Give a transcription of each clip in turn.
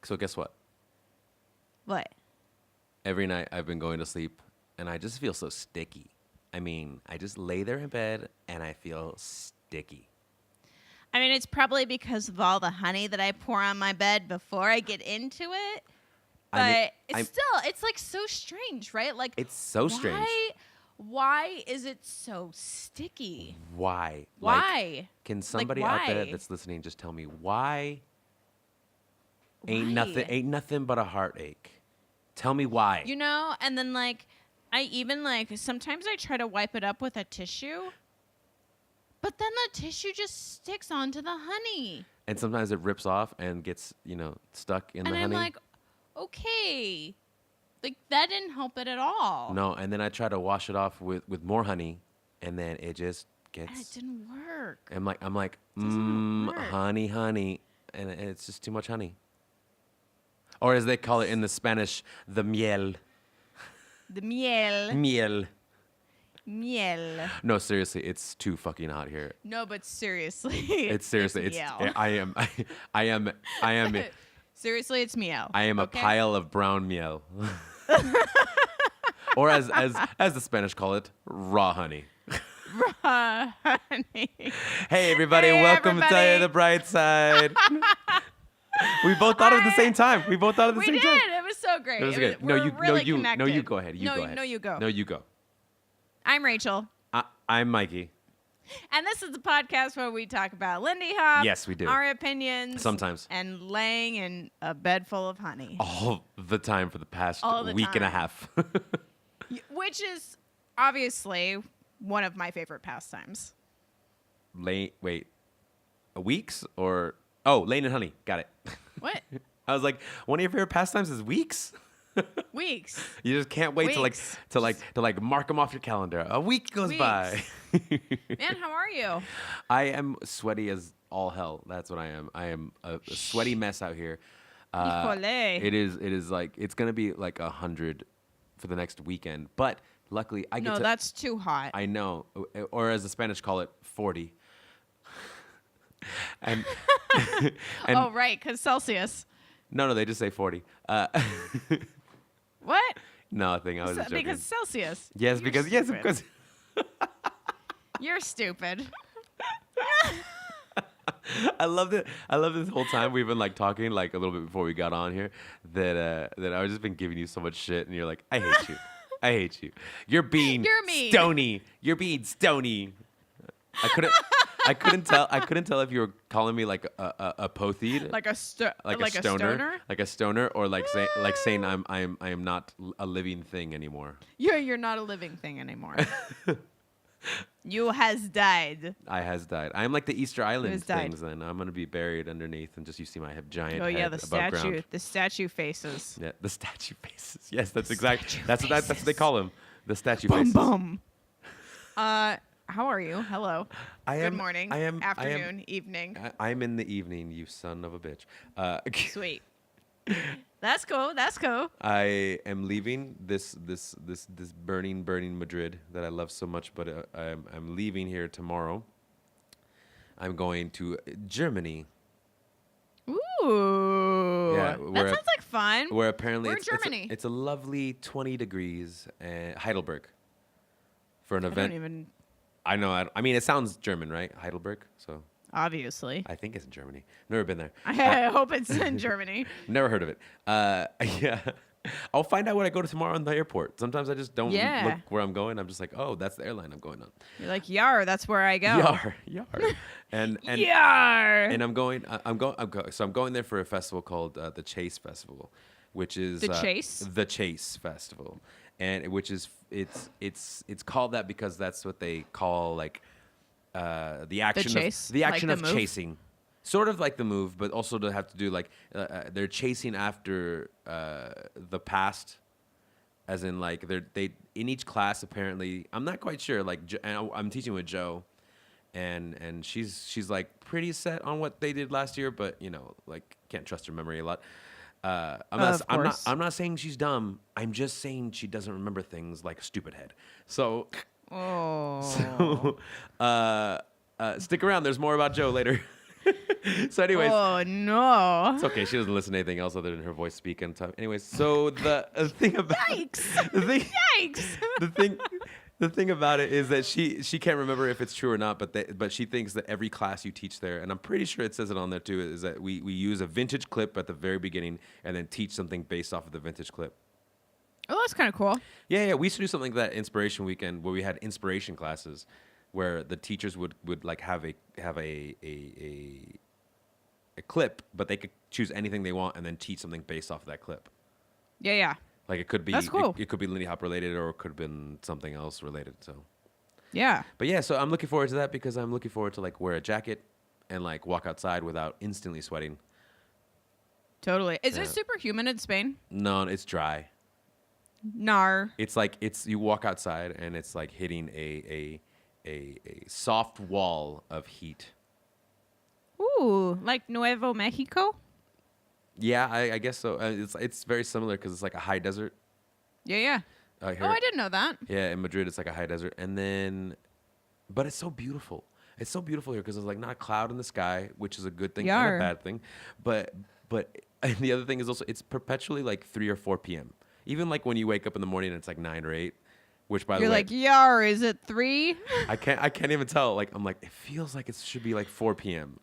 So guess what? What? Every night I've been going to sleep, and I just feel so sticky. I mean, I just lay there in bed, and I feel sticky. I mean, it's probably because of all the honey that I pour on my bed before I get into it. But it's like so strange, right? Like It's so strange. Why is it so sticky? Why? Why? Like, can somebody out there why? that's listening just tell me why? Why? Ain't nothing but a heartache. Tell me why. You know, and then like I even like sometimes I try to wipe it up with a tissue, but then the tissue just sticks onto the honey. And sometimes it rips off and gets, stuck in the honey. And I'm like, okay, like that didn't help it at all. No, and then I try to wash it off with more honey, and then it just gets. And it didn't work. I'm like, work. honey, and it's just too much honey. Or as they call it in the Spanish, the miel. The miel. Miel. Miel. No, seriously, it's too fucking hot here. No, but seriously. It's seriously, it's it's. miel. I am. Seriously, it's miel. I am okay? a pile of brown miel. Or as the Spanish call it, raw honey. Raw honey. Hey everybody, welcome to the Brightside. We both thought at the same time. We both thought at the same time. We did. It was so great. It was good. We're really connected. No, you go ahead. No, you go. No, you go. I'm Rachel. I'm Mikey. And this is the podcast where we talk about Lindy Hop. Yes, we do. Our opinions. Sometimes. And laying in a bed full of honey. All the time for the past week and a half. Which is obviously one of my favorite pastimes. Weeks or... Oh, laying in honey. Got it. What? I was like, one of your favorite pastimes is weeks? Weeks. You just can't wait Weeks. to mark them off your calendar. A week goes by. Man, how are you? I am sweaty as all hell. That's what I am. I am a sweaty mess out here. It is like it's gonna be like 100 for the next weekend. But luckily, I get No, that's too hot. I know, or as the Spanish call it, 40. and oh right, because Celsius. No, they just say 40. What? Nothing. I was just joking. Because Celsius. Yes, because. You're stupid. I love it. I love this whole time we've been like talking like a little bit before we got on here that I've just been giving you so much shit and you're like, I hate you. I hate you. You're mean. Stony. You're being stony. I couldn't tell if you were calling me like a potheed, like a stoner, like a stoner, or like saying I am not a living thing anymore. You're not a living thing anymore. You has died. I has died. I am like the Easter Island things. Then I'm gonna be buried underneath, and just you see my giant. Oh yeah, head above ground. The statue faces. Yeah, the statue faces. Yes, that's exactly. That's what they call him. The statue faces. Bum. How are you? Hello. Good morning. Afternoon. Evening. I'm in the evening. You son of a bitch. Sweet. That's cool. I am leaving this burning Madrid that I love so much, but I'm leaving here tomorrow. I'm going to Germany. Ooh. Yeah, that sounds like fun. Where apparently Germany. It's a lovely 20 degrees, Heidelberg, for an event. I don't even. I know. I mean, it sounds German, right? Heidelberg. So. Obviously. I think it's in Germany. Never been there. I hope it's in Germany. Never heard of it. Yeah. I'll find out when I go to tomorrow in the airport. Sometimes I just don't look where I'm going. I'm just like, oh, that's the airline I'm going on. You're like, yar, that's where I go. Yar. And yar. And I'm going there for a festival called the Chase Festival, which is the Chase Festival. And which is it's called that because that's what they call like the action of chasing, sort of like the move, but also to have to do like they're chasing after the past, as in like they in each class apparently. I'm not quite sure. Like I'm teaching with Joe, and she's like pretty set on what they did last year, but like can't trust her memory a lot. I'm not saying she's dumb. I'm just saying she doesn't remember things like a stupid head. So, stick around. There's more about Joe later. So anyways. Oh, no. It's okay. She doesn't listen to anything else other than her voice speak and time. Anyways, so the thing about... Yikes. Yikes. The thing about it is that she can't remember if it's true or not, but she thinks that every class you teach there, and I'm pretty sure it says it on there too, is that we use a vintage clip at the very beginning and then teach something based off of the vintage clip. Oh, that's kind of cool. Yeah. We used to do something like that Inspiration Weekend where we had inspiration classes where the teachers would like have a clip, but they could choose anything they want and then teach something based off of that clip. Yeah. Like it could be, that's cool. It could be Lindy Hop related, or it could have been something else related. So, yeah. But yeah, so I'm looking forward to that because I'm looking forward to like wear a jacket and like walk outside without instantly sweating. Totally. Is it super humid in Spain? No, it's dry. Nar. It's like you walk outside and it's like hitting a soft wall of heat. Ooh, like Nuevo Mexico? Yeah, I guess so. It's very similar because it's like a high desert. Yeah. Here, I didn't know that. Yeah, in Madrid it's like a high desert, and then, but it's so beautiful. It's so beautiful here because there's like not a cloud in the sky, which is a good thing and a bad thing. But and the other thing is also it's perpetually like 3 or 4 p.m. Even like when you wake up in the morning and it's like 9 or 8. Which by the way, you're like, yar, is it 3? I can't even tell. Like I'm like, it feels like it should be like 4 p.m.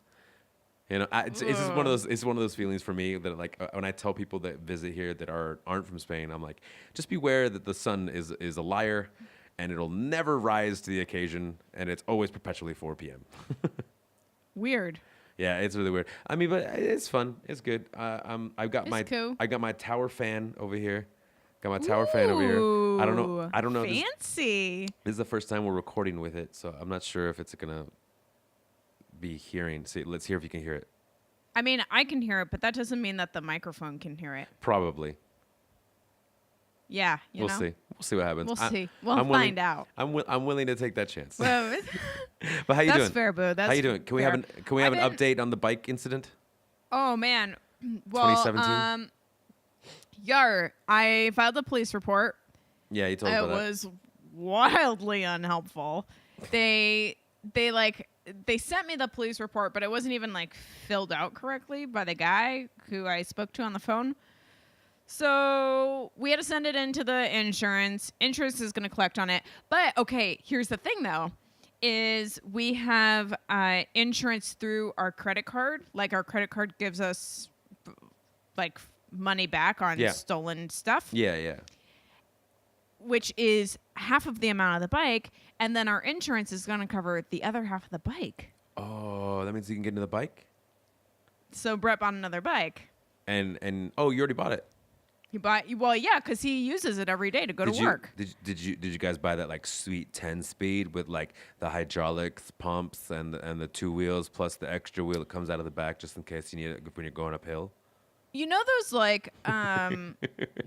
You know, it's just one of those. It's one of those feelings for me that like when I tell people that visit here that aren't from Spain, I'm like, just beware that the sun is a liar, and it'll never rise to the occasion, and it's always perpetually 4 p.m. Weird. Yeah, it's really weird. I mean, but it's fun. It's good. I've got I got my tower fan over here. Got my tower fan over here. I don't know. Fancy. This is the first time we're recording with it, so I'm not sure if it's gonna be hearing. See, let's hear if you can hear it. I mean, I can hear it, but that doesn't mean that the microphone can hear it. Probably. Yeah, we'll see. We'll see what happens. We'll see. We'll find out. I'm willing to take that chance. Well, but how you doing? That's fair, boo. That's how you doing? Can we have an update on the bike incident? Oh man. Well, 2017. I filed a police report. Yeah, you told me about that. It was wildly unhelpful. They sent me the police report, but it wasn't even like filled out correctly by the guy who I spoke to on the phone. So we had to send it into the insurance. Insurance is going to collect on it. But okay, here's the thing though, is we have insurance through our credit card. Like our credit card gives us like money back on stolen stuff. Yeah. Which is half of the amount of the bike, and then our insurance is going to cover the other half of the bike. Oh, that means you can get into the bike? So Brett bought another bike. And oh, you already bought it. Well, yeah, because he uses it every day to go to work. Did you guys buy that like sweet 10 speed with like the hydraulics, pumps, and the 2 wheels plus the extra wheel that comes out of the back just in case you need it when you're going uphill? You know those like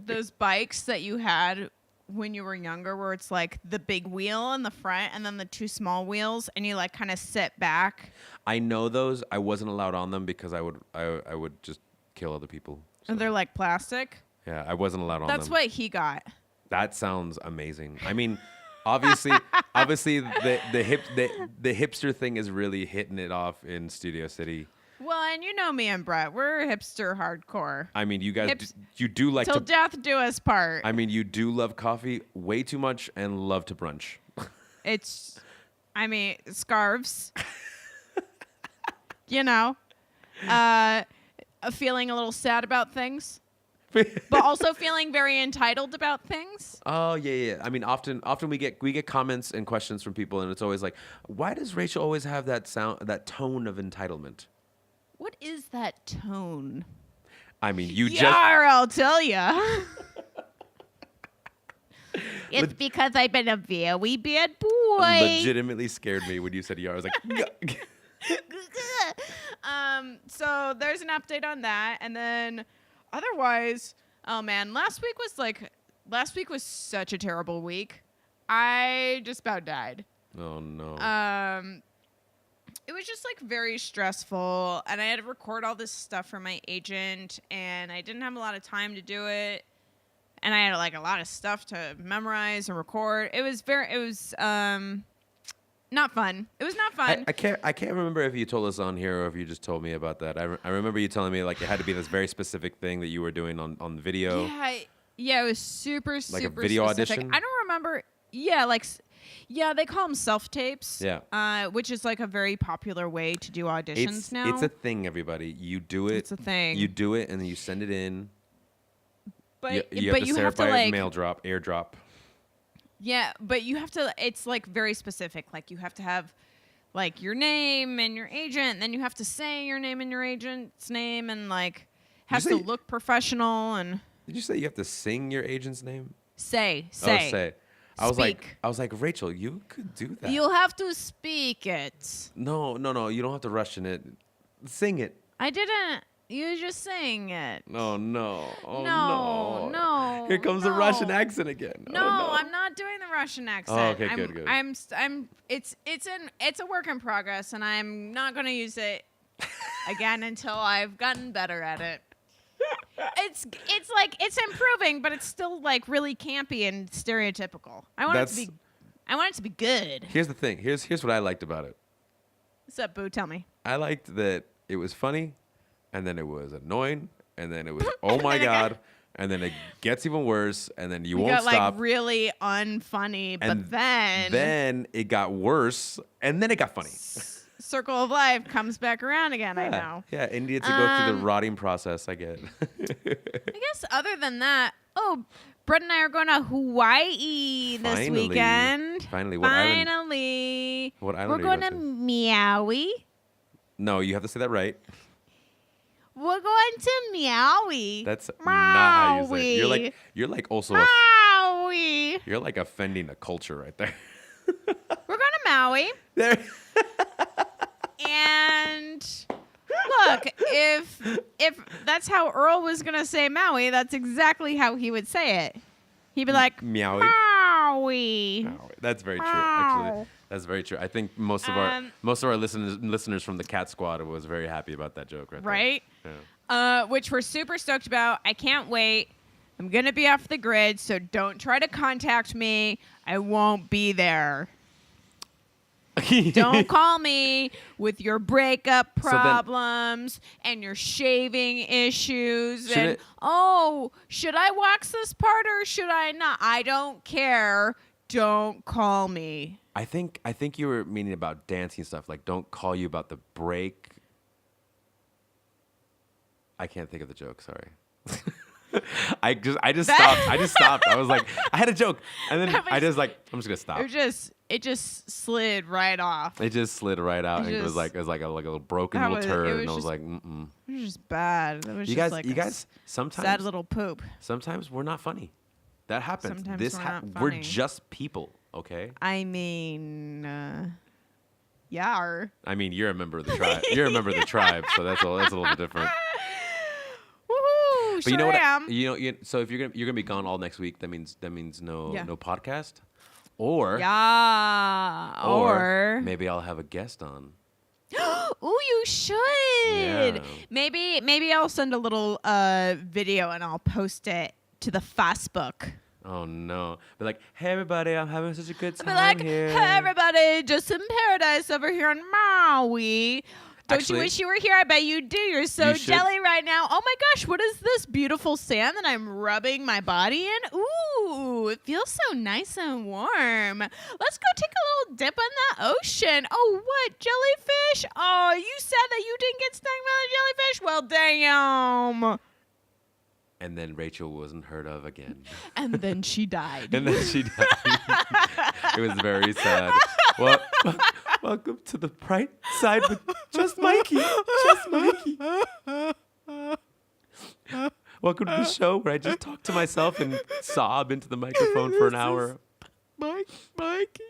those bikes that you had when you were younger, where it's like the big wheel in the front and then the 2 small wheels, and you like kind of sit back? I know those. I wasn't allowed on them because I would just kill other people. So. And they're like plastic. Yeah, I wasn't allowed on them. That's what he got. That sounds amazing. I mean, obviously, the hipster thing is really hitting it off in Studio City. Well, and you know me and Brett, we're hipster hardcore. I mean, you guys, you do like till death do us part. I mean, you do love coffee way too much and love to brunch. Scarves. You know, feeling a little sad about things. But also feeling very entitled about things. Oh yeah. I mean, often we get comments and questions from people, and it's always like, why does Rachel always have that tone of entitlement? What is that tone? I mean, I'll tell ya. It's because I've been a very bad boy. Legitimately scared me when you said "yar." I was like, so there's an update on that, and then. Otherwise, oh man, last week was such a terrible week. I just about died. Oh no. It was just like very stressful, and I had to record all this stuff for my agent, and I didn't have a lot of time to do it. And I had like a lot of stuff to memorize and record. It was Not fun. It was not fun. I can't remember if you told us on here or if you just told me about that. I remember you telling me like it had to be this very specific thing that you were doing on the video. Yeah, it was super like super a video specific. audition. I don't remember. Yeah, they call them self tapes. Yeah. Which is like a very popular way to do auditions now. It's a thing, everybody. You do it. It's a thing. You do it and then you send it in. But you have to certify it, airdrop. Yeah, but you have to. It's like very specific. Like you have to have like your name and your agent, and then you have to say your name and your agent's name, and like has to look professional. And did you say you have to sing your agent's name? Say. Oh, say. I Speak. was like, Rachel, you could do that. You'll have to speak it. No. You don't have to rush in it. Sing it. I didn't. You just sang it. Oh no. Oh no. Here comes the Russian accent again. No, I'm not doing the Russian accent. Oh, okay, good. It's a work in progress, and I'm not going to use it again until I've gotten better at it. It's it's improving, but it's still like really campy and stereotypical. I want it to be good. Here's the thing. Here's what I liked about it. What's up, Boo? Tell me. I liked that it was funny, and then it was annoying, and then it was oh my god, and then it gets even worse, and then you won't stop. Like really unfunny, and but then it got worse, and then it got funny. Circle of life comes back around again. I know. Yeah, and needed to go through the rotting process. I get. I guess other than that, Brett and I are going to Hawaii this weekend. Finally, what island? What island? We're going to Maui. No, you have to say that right. We're going to Maui. That's not how you say it. You're like also Maui. You're like offending a culture right there. We're going to Maui. There. And look, if that's how Earl was gonna say Maui, that's exactly how he would say it. He'd be like Maui. Maui. That's very true. Actually, that's very true. I think most of our listeners from the Cat Squad was very happy about that joke right there. Yeah. Which we're super stoked about. I can't wait. I'm gonna be off the grid, so don't try to contact me. I won't be there. Don't call me with your breakup problems and your shaving issues. Should I wax this part or should I not? I don't care. Don't call me. I think you were meaning about dancing stuff. Like, don't call you about the break. I can't think of the joke. Sorry. I just stopped. I was like, I had a joke, and then I'm just gonna stop. It just slid right off. It just slid right out, and it was like a little broken little turd, and I was like, It was just bad. It was you guys, sometimes sad little poop. Sometimes we're not funny. That happens. Sometimes we're just people, okay? I mean, yeah. I mean, you're a member of the tribe. You're a member of the tribe, so that's a little bit different. But you know what? So if you're gonna be gone all next week, that means no podcast, or maybe I'll have a guest on. Ooh, you should. Yeah. Maybe I'll send a little video and I'll post it to the Facebook. Oh no! But like, hey everybody, I'm having such a good time here. Hey everybody, just in paradise over here in Maui. Don't you wish you were here? I bet you do. You're so jelly right now. Oh my gosh, what is this beautiful sand that I'm rubbing my body in? Ooh, it feels so nice and warm. Let's go take a little dip in that ocean. Oh, what? Jellyfish? Oh, you said that you didn't get stung by the jellyfish? Well, damn. And then Rachel wasn't heard of again. And then she died. It was very sad. Welcome to the Brightside with just Mikey. Just Mikey. Welcome to the show where I just talk to myself and sob into the microphone for an hour. Mikey.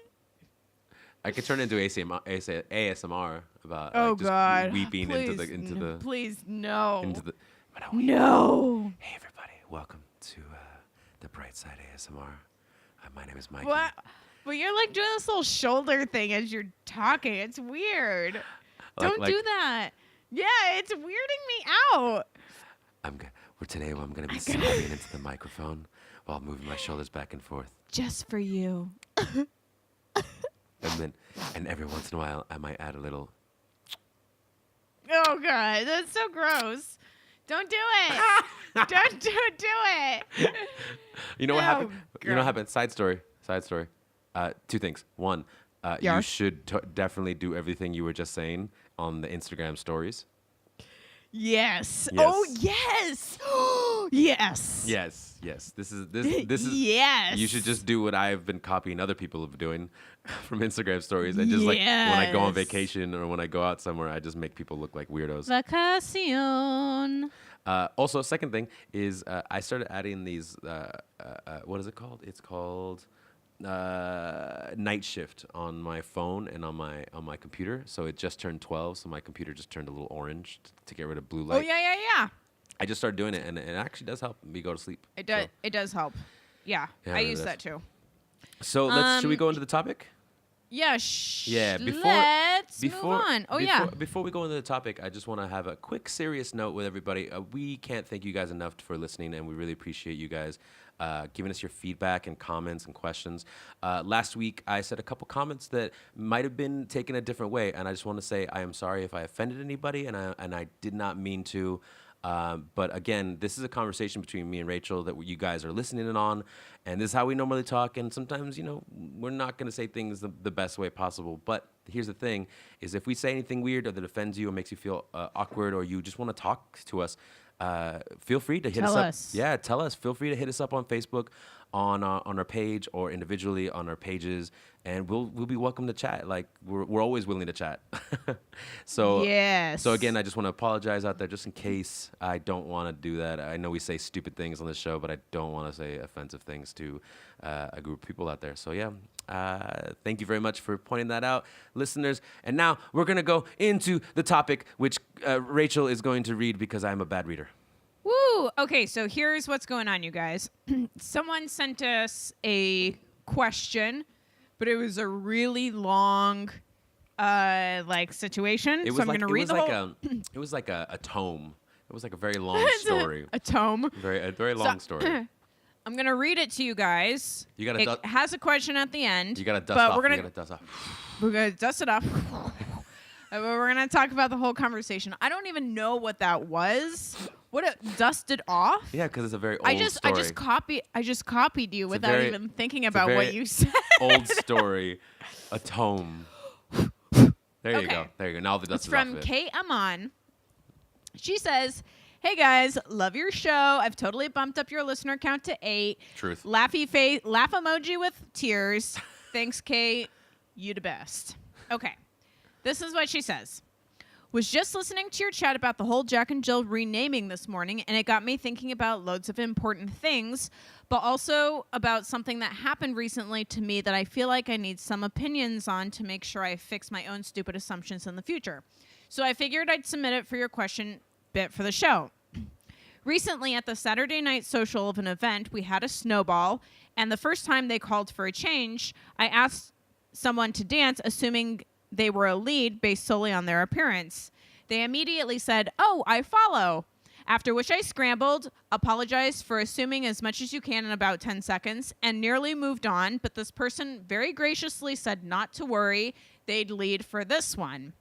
I could turn into ASMR about God. weeping please, into the please no. No. Hey everybody, welcome to the Brightside ASMR. My name is Mikey. What? Well, you're like doing this little shoulder thing as you're talking. It's weird. Don't do that. Yeah, it's weirding me out. Today I'm going to be sobbing into the microphone while moving my shoulders back and forth. Just for you. And every once in a while, I might add a little. Oh God, that's so gross. Don't do it. Don't do it. You know what happened? You know what happened? Side story. Two things. One, you should definitely do everything you were just saying on the Instagram stories. Yes. Oh yes. Yes. Yes. This is. Yes. You should just do what I've been copying other people doing from Instagram stories, and just like when I go on vacation or when I go out somewhere, I just make people look like weirdos. Vacacion. Also, second thing is I started adding these. What is it called? It's called night shift on my phone and on my computer. So it just turned 12, so my computer just turned a little orange to get rid of blue light. Oh yeah. I just started doing it, and it actually does help me go to sleep. It does. So. It does help. Yeah, I use that too. So should we go into the topic? Yeah. Let's move on. Before we go into the topic, I just want to have a quick serious note with everybody. We can't thank you guys enough for listening, and we really appreciate you guys giving us your feedback and comments and questions. Last week, I said a couple comments that might have been taken a different way, and I just want to say I am sorry if I offended anybody, and I did not mean to. But again, this is a conversation between me and Rachel that you guys are listening in on, and this is how we normally talk. And sometimes, we're not going to say things the best way possible. But here's the thing: is if we say anything weird or that offends you or makes you feel awkward, or you just want to talk to us, feel free to hit us up. Yeah, tell us. Feel free to hit us up on Facebook, on our page, or individually on our pages, and we'll be welcome to chat. Like we're always willing to chat. So again, I just want to apologize out there, just in case I don't want to do that. I know we say stupid things on the show, but I don't want to say offensive things to a group of people out there. So yeah, thank you very much for pointing that out, listeners. And now we're gonna go into the topic, which Rachel is going to read because I'm a bad reader. Woo! Okay, so here's what's going on, you guys. Someone sent us a question, but it was a really long, situation. So I'm going to read the whole. It was like a tome. It was like a very long story. A tome. A very long story. I'm going to read it to you guys. It has a question at the end. You got to dust off. We're going to dust it off. We're going to talk about the whole conversation. I don't even know what that was. What it dusted off? Yeah, because it's a very old story. I just copied you without even thinking about what you said. Old story, a tome. There you go. Now the dust is off. It's from Kate Amman. She says, "Hey guys, love your show. I've totally bumped up your listener count to 8. Truth. Laughy face, laugh emoji with tears. Thanks, Kate. You the best." Okay, this is what she says. Was just listening to your chat about the whole Jack and Jill renaming this morning, and it got me thinking about loads of important things, but also about something that happened recently to me that I feel like I need some opinions on to make sure I fix my own stupid assumptions in the future. So I figured I'd submit it for your question bit for the show. Recently, at the Saturday night social of an event, we had a snowball, and the first time they called for a change, I asked someone to dance, assuming they were a lead based solely on their appearance. They immediately said, "Oh, I follow." After which I scrambled, apologized for assuming as much as you can in about 10 seconds, and nearly moved on, but this person very graciously said not to worry, they'd lead for this one.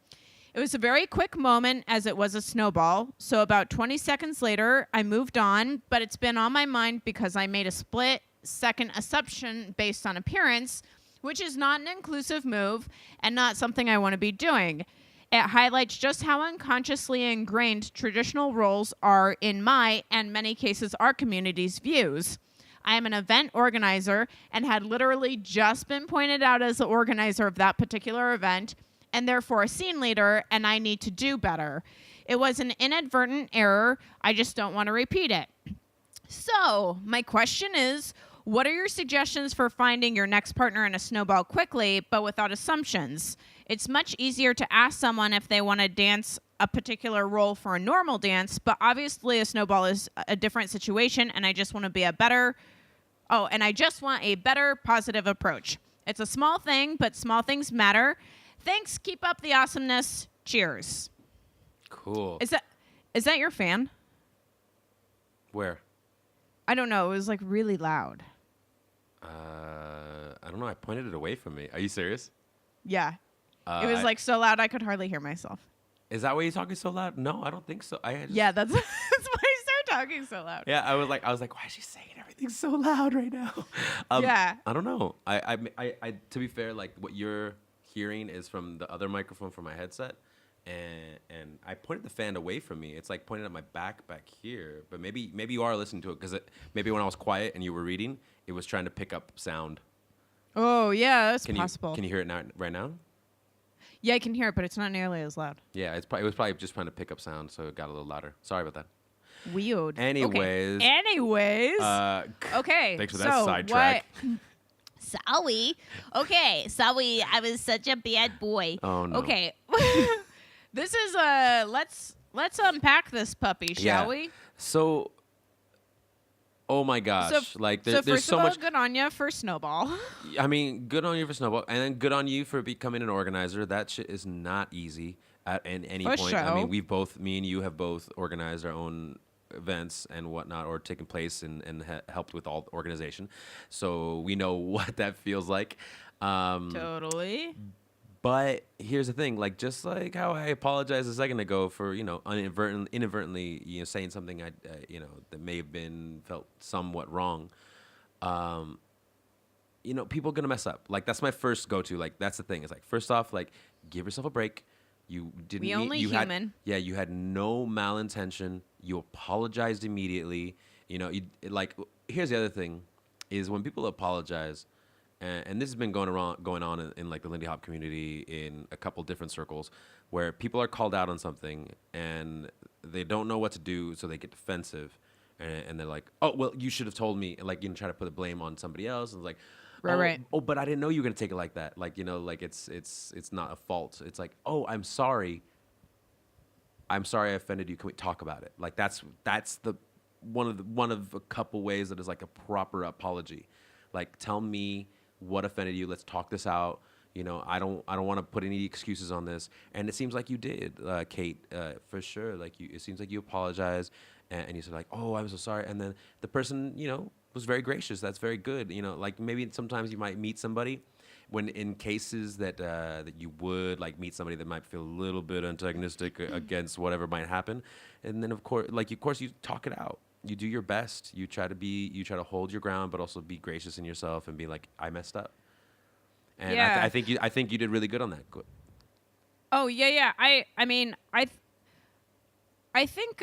It was a very quick moment as it was a snowball, so about 20 seconds later, I moved on, but it's been on my mind because I made a split-second assumption based on appearance, which is not an inclusive move and not something I want to be doing. It highlights just how unconsciously ingrained traditional roles are in my, and many cases our community's views. I am an event organizer and had literally just been pointed out as the organizer of that particular event, and therefore a scene leader, and I need to do better. It was an inadvertent error. I just don't want to repeat it. So, my question is, what are your suggestions for finding your next partner in a snowball quickly, but without assumptions? It's much easier to ask someone if they want to dance a particular role for a normal dance, but obviously a snowball is a different situation, and I just want to be a better positive approach. It's a small thing, but small things matter. Thanks. Keep up the awesomeness. Cheers. Cool. Is that your fan? Where? I don't know. It was like really loud. I don't know. I pointed it away from me. Are you serious? Yeah. It was like so loud I could hardly hear myself. Is that why you're talking so loud? No, I don't think so. Yeah, that's why I started talking so loud. Yeah, I was like, why is she saying everything so loud right now? Yeah. I don't know. I to be fair, like what you're hearing is from the other microphone from my headset, and I pointed the fan away from me. It's like pointed at my back here. But maybe you are listening to it because maybe when I was quiet and you were reading, it was trying to pick up sound. Oh yeah, that's possible. Can you hear it now? Right now? Yeah, I can hear it, but it's not nearly as loud. Yeah, it was probably just trying to pick up sound, so it got a little louder. Sorry about that. Weird. Anyways. Okay. Okay. Thanks for that sidetrack. Sorry. Okay. Sorry, I was such a bad boy. Oh no. Okay. This is let's unpack this puppy, shall we? So. Oh my gosh! There's so much. Good on you for Snowball. I mean, good on you for Snowball, and then good on you for becoming an organizer. That shit is not easy at any point. Sure. I mean, me and you have both organized our own events and whatnot, or taken place and helped with all the organization, so we know what that feels like. Totally. But here's the thing, like just like how I apologized a second ago for inadvertently saying something that may have been felt somewhat wrong. People are gonna mess up. Like that's my first go-to. Like that's the thing. It's like first off, like give yourself a break. You didn't. We only human. You had no malintention. You apologized immediately. Here's the other thing, is when people apologize. And this has been going on in like the Lindy Hop community in a couple different circles, where people are called out on something and they don't know what to do, so they get defensive, and they're like, "Oh, well, you should have told me." And try to put the blame on somebody else, and it's like, right. Oh, but I didn't know you were gonna take it like that. It's not a fault. It's like, "Oh, I'm sorry. I'm sorry I offended you. Can we talk about it?" Like that's the one of a couple ways that is like a proper apology. Like tell me what offended you. Let's talk this out. I don't want to put any excuses on this. And it seems like you did, Kate, for sure. It seems like you apologized and you said like, "Oh, I'm so sorry." And then the person, was very gracious. That's very good. Maybe sometimes you might meet somebody when in cases that you would like meet somebody that might feel a little bit antagonistic against whatever might happen. And then of course you talk it out. You do your best. You try to hold your ground, but also be gracious in yourself and be like, I messed up. And yeah. I think you did really good on that. Good. Oh yeah. I think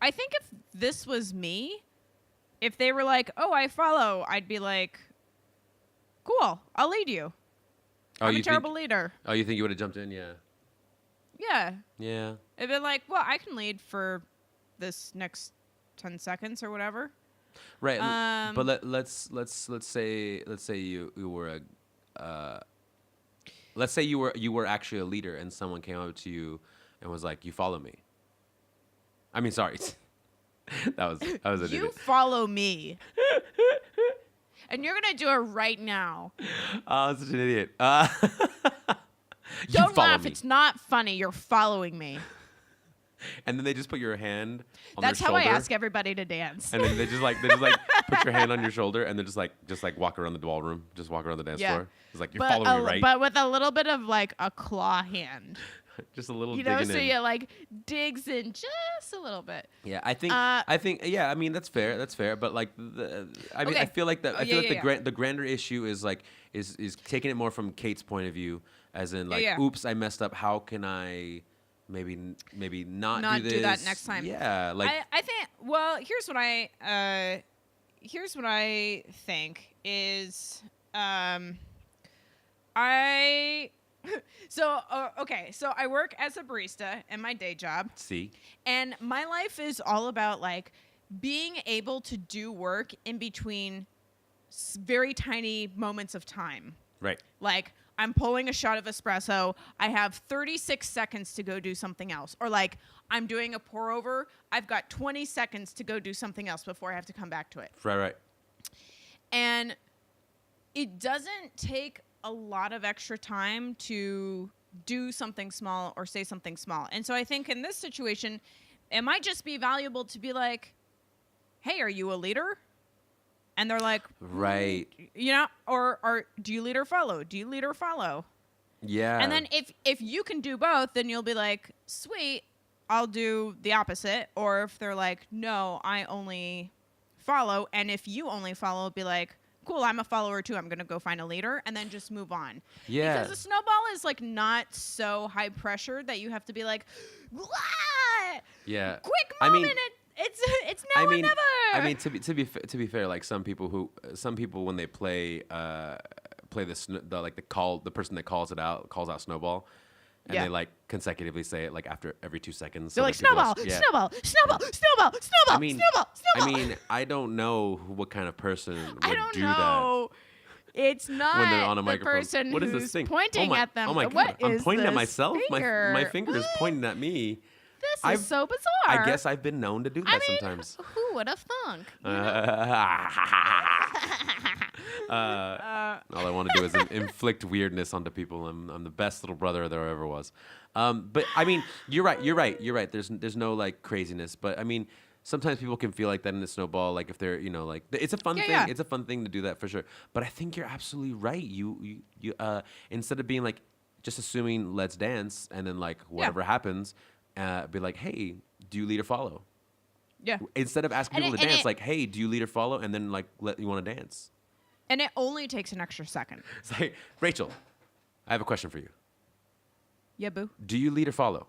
if this was me, if they were like, "Oh, I follow," I'd be like, "Cool, I'll lead you." I'm a terrible leader. Oh, you think you would have jumped in? Yeah. Yeah. Yeah. It'd be like, well, I can lead for this next 10 seconds or whatever. Right. But let's say you were let's say you were actually a leader and someone came up to you and was like, "You follow me." I mean, sorry. that was an You idiot. follow me. And you're going to do it right now. Oh, I'm such an idiot. Don't laugh. Me. It's not funny. You're following me. And then they just put your hand on That's their shoulder. how I ask everybody to dance. And then they just like put your hand on your shoulder and then just like walk around the ballroom, just walk around the dance floor. It's like you're following me, right? But with a little bit of like a claw hand. Just a little digging in. So you like digs in just a little bit. Yeah, I think yeah, I mean that's fair, but like I feel like the grander issue is like is taking it more from Kate's point of view, as in like, oops, I messed up. How can I maybe not do this? Do that next time? Yeah, like I think. Well, here's what I think is So I work as a barista in my day job. See? And my life is all about like being able to do work in between very tiny moments of time. Right. Like I'm pulling a shot of espresso. I have 36 seconds to go do something else. Or like I'm doing a pour over. I've got 20 seconds to go do something else before I have to come back to it. Right. And it doesn't take a lot of extra time to do something small or say something small. And so I think in this situation, it might just be valuable to be like, hey, are you a leader? And they're like, right. Or do you lead or follow? Do you lead or follow? Yeah. And then if you can do both, then you'll be like, sweet, I'll do the opposite. Or if they're like, no, I only follow. And if you only follow, be like, cool, I'm a follower too. I'm going to go find a leader and then just move on. Yeah. Because a snowball is like not so high pressure that you have to be like, wah! Yeah. Quick moment. It's now or never. I mean, to be fair, like some people when they play the person that calls out Snowball, and they like consecutively say it like after every 2 seconds. They're like Snowball, Snowball, Snowball, Snowball, Snowball, Snowball, Snowball. I mean, I don't know what kind of person would do that. It's not when they're on a the microphone. person What is who's this thing? pointing at them. Oh my God, I'm pointing at myself. Finger? My finger is pointing at me. This is so bizarre. I guess I've been known to do that sometimes. Who would have thunk? All I want to do is inflict weirdness onto people. I'm the best little brother there ever was. But I mean, you're right. There's no like craziness. But I mean, sometimes people can feel like that in the Snowball. Like if they're, like it's a fun thing. Yeah. It's a fun thing to do that for sure. But I think you're absolutely right. You instead of being like just assuming let's dance and then like whatever happens. Be like, hey, do you lead or follow? Yeah. Instead of asking people to dance, like, hey, do you lead or follow? And then like, you want to dance. And it only takes an extra second. It's like, Rachel, I have a question for you. Yeah, boo. Do you lead or follow?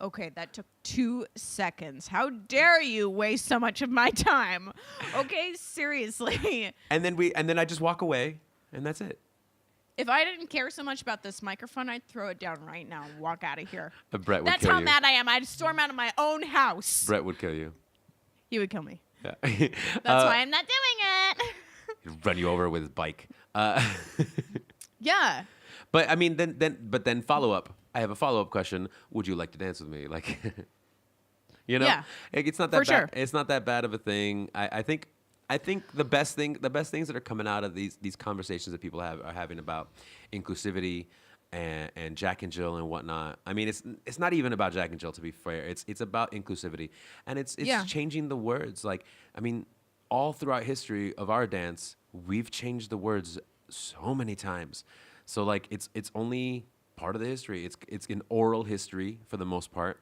Okay, that took 2 seconds. How dare you waste so much of my time? Okay, seriously. And then I just walk away, and that's it. If I didn't care so much about this microphone, I'd throw it down right now and walk out of here. Brett would That's kill how you. mad I am. I'd storm out of my own house. Brett would kill you. He would kill me. Yeah. That's why I'm not doing it. He'd run you over with his bike. Yeah. But I mean, then follow up. I have a follow up question. Would you like to dance with me? Like, Yeah. It's not that For bad. sure. It's not that bad of a thing. I think the best things that are coming out of these conversations that people are having about inclusivity and Jack and Jill and whatnot. I mean, it's not even about Jack and Jill, to be fair. It's about inclusivity, and it's changing the words. Like, I mean, all throughout history of our dance, we've changed the words so many times. So like, it's only part of the history. It's in oral history for the most part.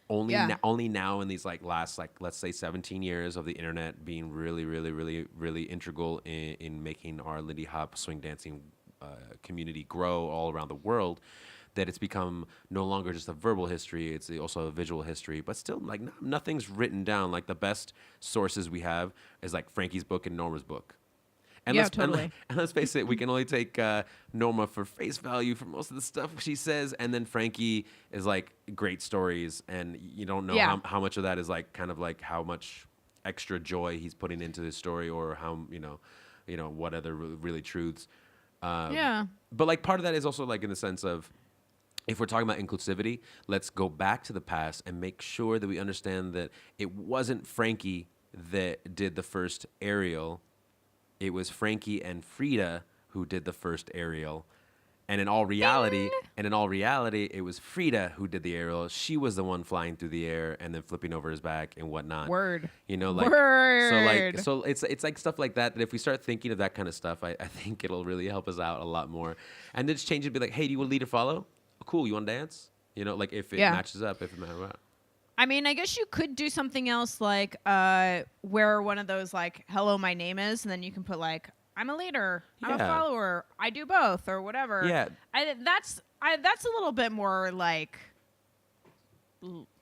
Only now in these like last like let's say 17 years of the internet being really really really really integral in making our Lindy Hop swing dancing community grow all around the world, that it's become no longer just a verbal history, it's also a visual history. But still, like nothing's written down. Like the best sources we have is like Frankie's book and Norma's book. And totally. And let's face it, we can only take Norma for face value for most of the stuff she says, and then Frankie is like great stories, and you don't know how much of that is like kind of like how much extra joy he's putting into the story, or how what other really truths. But like part of that is also like in the sense of, if we're talking about inclusivity, let's go back to the past and make sure that we understand that it wasn't Frankie that did the first aerial. It was Frankie and Frida who did the first aerial. And in all reality, it was Frida who did the aerial. She was the one flying through the air and then flipping over his back and whatnot. Word. Word. So it's like stuff like that if we start thinking of that kind of stuff, I think it'll really help us out a lot more. And then just change it to be like, hey, do you want to lead or follow? Oh, cool, you want to dance? Like if it matches up, if it matches up. I mean, I guess you could do something else like where one of those like, hello, my name is, and then you can put like, I'm a leader, I'm a follower, I do both, or whatever. Yeah. That's a little bit more like,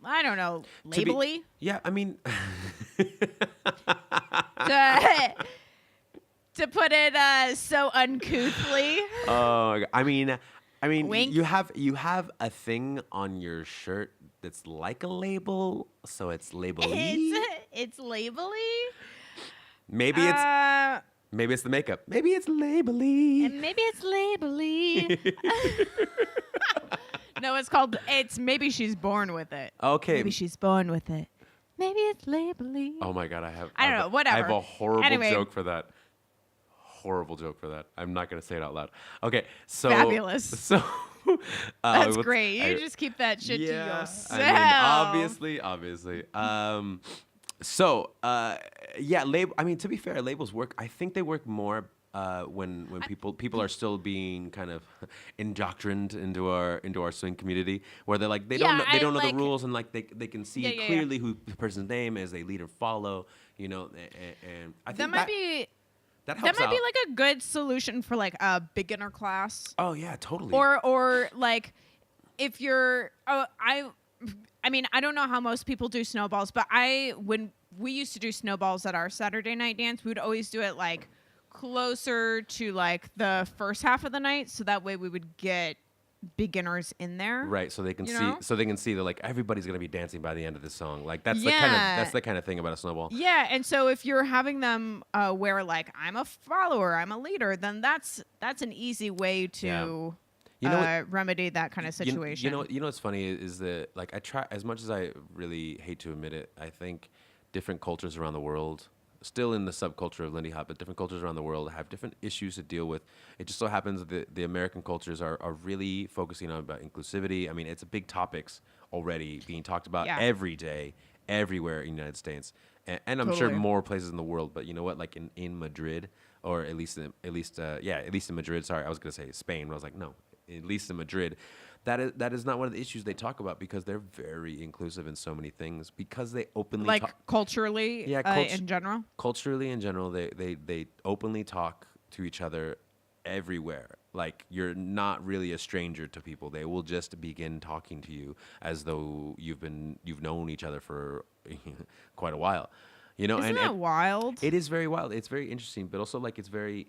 I don't know, labely. I mean. to put it so uncouthly. Oh, I mean, Wink. you have a thing on your shirt that's like a label, so it's label-y. It's label-y. Maybe it's the makeup. Maybe it's label-y. And maybe it's label-y. No, it's maybe she's born with it. Okay. Maybe she's born with it. Maybe it's label-y. Oh my God, I don't know, whatever. I have a horrible joke for that. Horrible joke for that. I'm not going to say it out loud. Okay, so fabulous. So that's great. You just keep that shit to yourself. I mean, obviously. So, yeah, I mean, to be fair, labels work. I think they work more when people are still being kind of indoctrined into our swing community, where they're like they don't know the rules, and like they can see clearly who the person's name is, they lead or follow, you know, and I think that helps might out. be like a good solution for like a beginner class. Oh yeah, totally. Or like if you're I mean, I don't know how most people do snowballs, but when we used to do snowballs at our Saturday night dance, we would always do it like closer to like the first half of the night, so that way we would get beginners in there. Right, so they can see that like everybody's gonna be dancing by the end of this song. Like that's the kind of thing about a snowball. Yeah, and so if you're having them where like I'm a follower, I'm a leader, then that's an easy way to remedy that kind of situation. You know what's funny is that like I try, as much as I really hate to admit it, I think different cultures around the world, still in the subculture of Lindy Hop, but different cultures around the world have different issues to deal with. It just so happens that the American cultures are really focusing on about inclusivity. I mean, it's a big topics already being talked about every day, everywhere in the United States, and I'm sure more places in the world. But you know what? Like in Madrid, or at least in Madrid. Sorry, I was gonna say Spain, but I was like, no. At least in Madrid, that is not one of the issues they talk about, because they're very inclusive in so many things, because they openly culturally, in general. Culturally in general, they openly talk to each other everywhere. Like you're not really a stranger to people. They will just begin talking to you as though you've known each other for quite a while. You know, Isn't that wild? It is very wild. It's very interesting, but also like it's very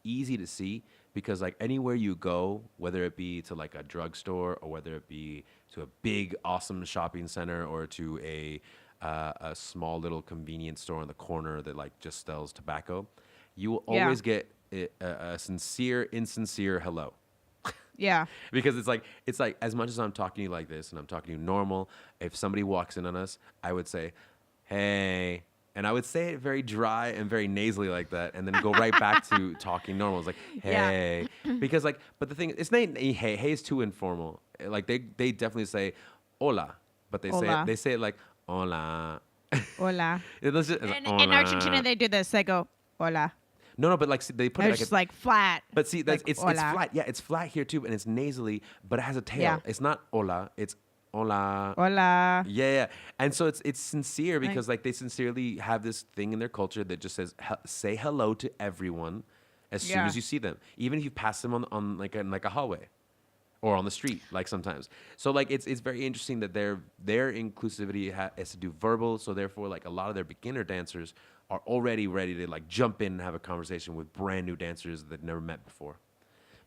easy to see, because like anywhere you go, whether it be to like a drugstore, or whether it be to a big awesome shopping center, or to a small little convenience store on the corner that like just sells tobacco, you will always get a sincere, insincere hello. Yeah. Because it's like as much as I'm talking to you like this and I'm talking to you normal, if somebody walks in on us, I would say, hey. And I would say it very dry and very nasally like that, and then go right back to talking normal. It's like, hey. Because like, but the thing, it's not hey. Hey is too informal. Like they definitely say hola, but they say it like hola. Hola. Just, in Argentina they do this. They go hola. No, but like they put it's like flat. But see, like, it's flat. Yeah, it's flat here too, and it's nasally, but it has a tail. Yeah. It's not hola. It's hola. Hola. Yeah. And so it's sincere, because like they sincerely have this thing in their culture that just says say hello to everyone as soon as you see them, even if you pass them on like a hallway or on the street, like sometimes. So like it's very interesting that their inclusivity has to do verbal. So therefore, like a lot of their beginner dancers are already ready to like jump in and have a conversation with brand new dancers that they've never met before.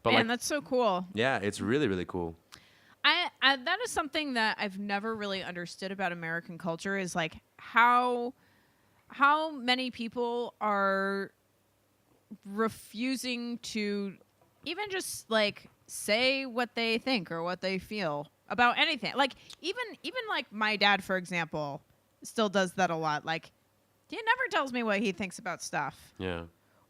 But man, that's so cool. Yeah, it's really, really cool. I that is something that I've never really understood about American culture, is like how many people are refusing to even just like say what they think or what they feel about anything. Like even like my dad, for example, still does that a lot. Like he never tells me what he thinks about stuff. Yeah.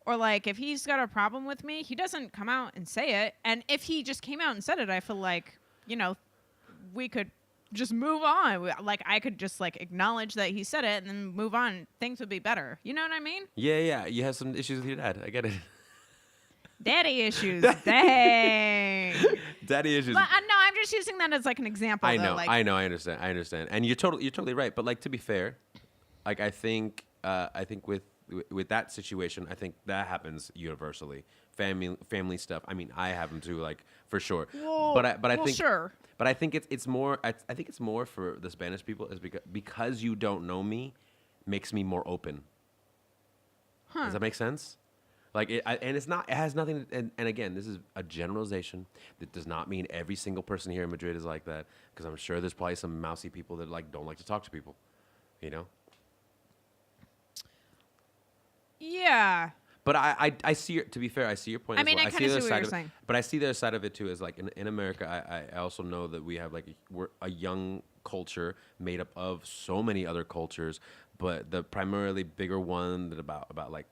Or like if he's got a problem with me, he doesn't come out and say it. And if he just came out and said it, I feel like, you know, we could just move on. Like I could just like acknowledge that he said it and then move on. Things would be better. You know what I mean? Yeah. You have some issues with your dad. I get it. Daddy issues. Dang. Daddy issues. But, no, I'm just using that as like an example. I know. I understand. And you're totally right. But like to be fair, like I think with that situation, I think that happens universally. Family stuff. I mean, I have them too, like for sure. Well, but I think sure. But I think it's more. I think it's more for the Spanish people, is because you don't know me, makes me more open. Huh. Does that make sense? Like and it's not. It has nothing. And again, this is a generalization. That does not mean every single person here in Madrid is like that. Because I'm sure there's probably some mousy people that like don't like to talk to people. You know. Yeah. But I see, to be fair, I see your point. I mean, well. I kind of see what you're saying. But I see the other side of it too, is like in America, I also know that we have we're a young culture made up of so many other cultures, but the primarily bigger one that about like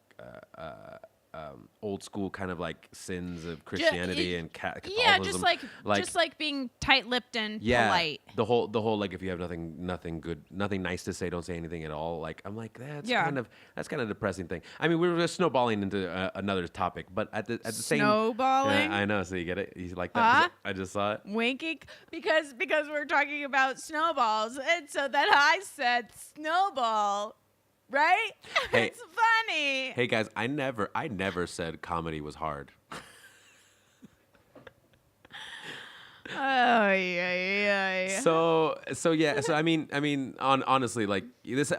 old school kind of like sins of Christianity and Catholicism. Yeah, just like being tight-lipped and polite. The whole like if you have nothing good, nothing nice to say, don't say anything at all. Like I'm like that's kind of depressing thing. I mean, we were snowballing into another topic, but at the same snowballing. I know. So you get it. You like that? I just saw it. Winking because we're talking about snowballs, and so then I said snowball. Right? Hey, it's funny. Hey guys, I never said comedy was hard. Oh yeah. So I mean, honestly, like this.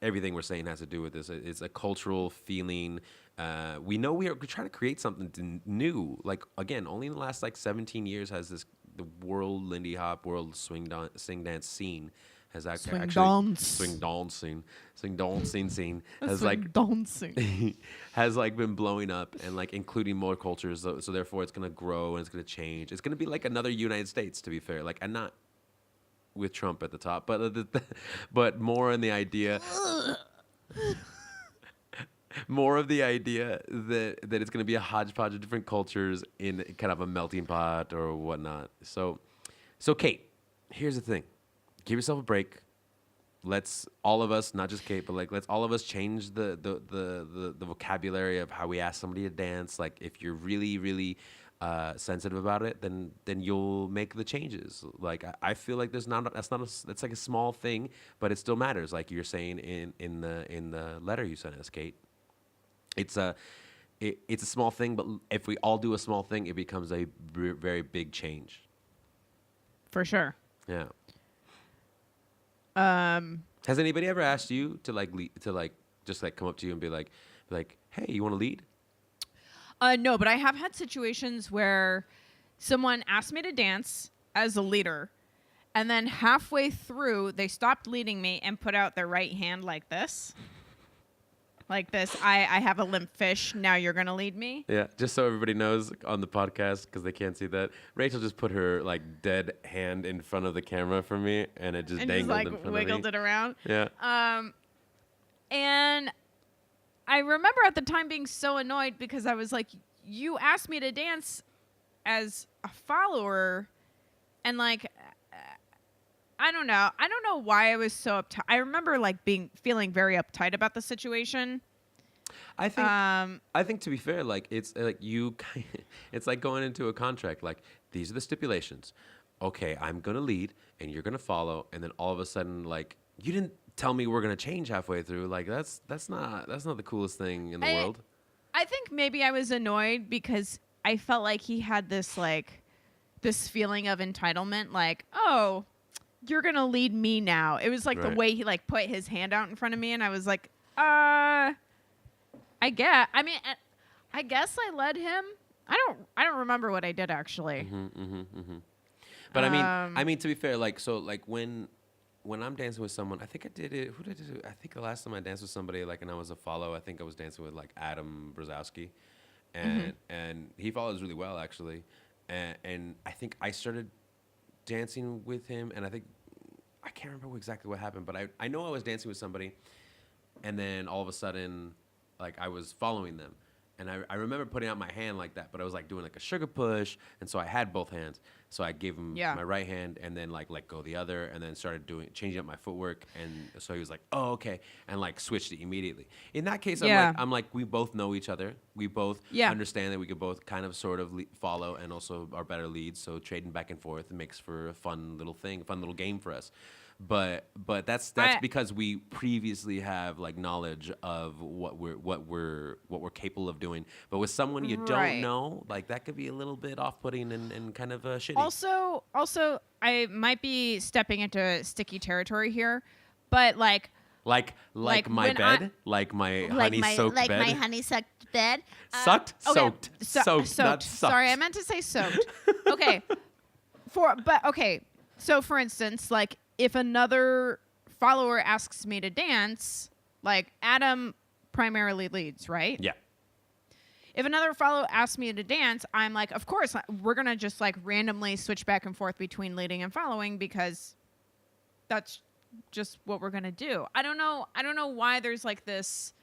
Everything we're saying has to do with this. It's a cultural feeling. We know we're trying to create something new. Like again, only in the last like 17 years has the world Lindy Hop, world swing dance scene has actually swing dancing scene has like dancing has like been blowing up and like including more cultures. So therefore, it's gonna grow and it's gonna change. It's gonna be like another United States, to be fair. Like, and not with Trump at the top, but more in the idea. More of the idea that it's going to be a hodgepodge of different cultures in kind of a melting pot or whatnot. So Kate, here's the thing. Give yourself a break. Let's all of us, not just Kate, but like let's all of us change the vocabulary of how we ask somebody to dance. Like if you're really, really sensitive about it, then you'll make the changes. Like I feel like that's like a small thing, but it still matters. Like you're saying in the letter you sent us, Kate. It's a small thing, but if we all do a small thing, it becomes a very big change. For sure. Yeah. Has anybody ever asked you to just come up to you and be like, hey, you want to lead? No, but I have had situations where someone asked me to dance as a leader, and then halfway through they stopped leading me and put out their right hand like this. Like this, I have a limp fish. Now you're gonna lead me. Yeah, just so everybody knows on the podcast, because they can't see that, Rachel just put her like dead hand in front of the camera for me, and it just dangled in front of me. Wiggled it around. Yeah. And I remember at the time being so annoyed because I was like, "You asked me to dance as a follower," and like. I don't know why I was so uptight. I remember like feeling very uptight about the situation. I think to be fair, like it's like it's like going into a contract. Like these are the stipulations. Okay, I'm gonna lead and you're gonna follow, and then all of a sudden, like you didn't tell me we're gonna change halfway through. Like that's not the coolest thing in the world. I think maybe I was annoyed because I felt like he had this feeling of entitlement. Like, oh, you're going to lead me now. It was like the way he like put his hand out in front of me, and I was like, I guess I led him. I don't remember what I did actually. But I mean to be fair, like so like when I'm dancing with someone, I think I did it. Who did I do? I think the last time I danced with somebody like and I was a follow, I think I was dancing with like Adam Brzezowski, and he follows really well actually, and I think I started dancing with him, and I can't remember exactly what happened, but I know I was dancing with somebody, and then all of a sudden, like I was following them, and I remember putting out my hand like that, but I was like doing like a sugar push, and so I had both hands, so I gave him my right hand, and then like let go the other, and then started changing up my footwork, and so he was like, oh okay, and like switched it immediately. In that case, I'm like we both know each other, we both understand that we could both kind of sort of follow, and also are better leads, so trading back and forth makes for a fun little game for us. But that's because we previously have like knowledge of what we're capable of doing. But with someone you don't know, like that could be a little bit off-putting and kind of shitty. Also, I might be stepping into sticky territory here, but like my bed, like my honey-soaked bed. Like my honey-soaked bed. Soaked? Okay. Soaked, not sucked. Sorry, I meant to say soaked. Okay. So for instance, like if another follower asks me to dance, like Adam primarily leads, right? Yeah. If another follower asks me to dance, I'm like, of course, we're going to just like randomly switch back and forth between leading and following because that's just what we're going to do. I don't know why there's like this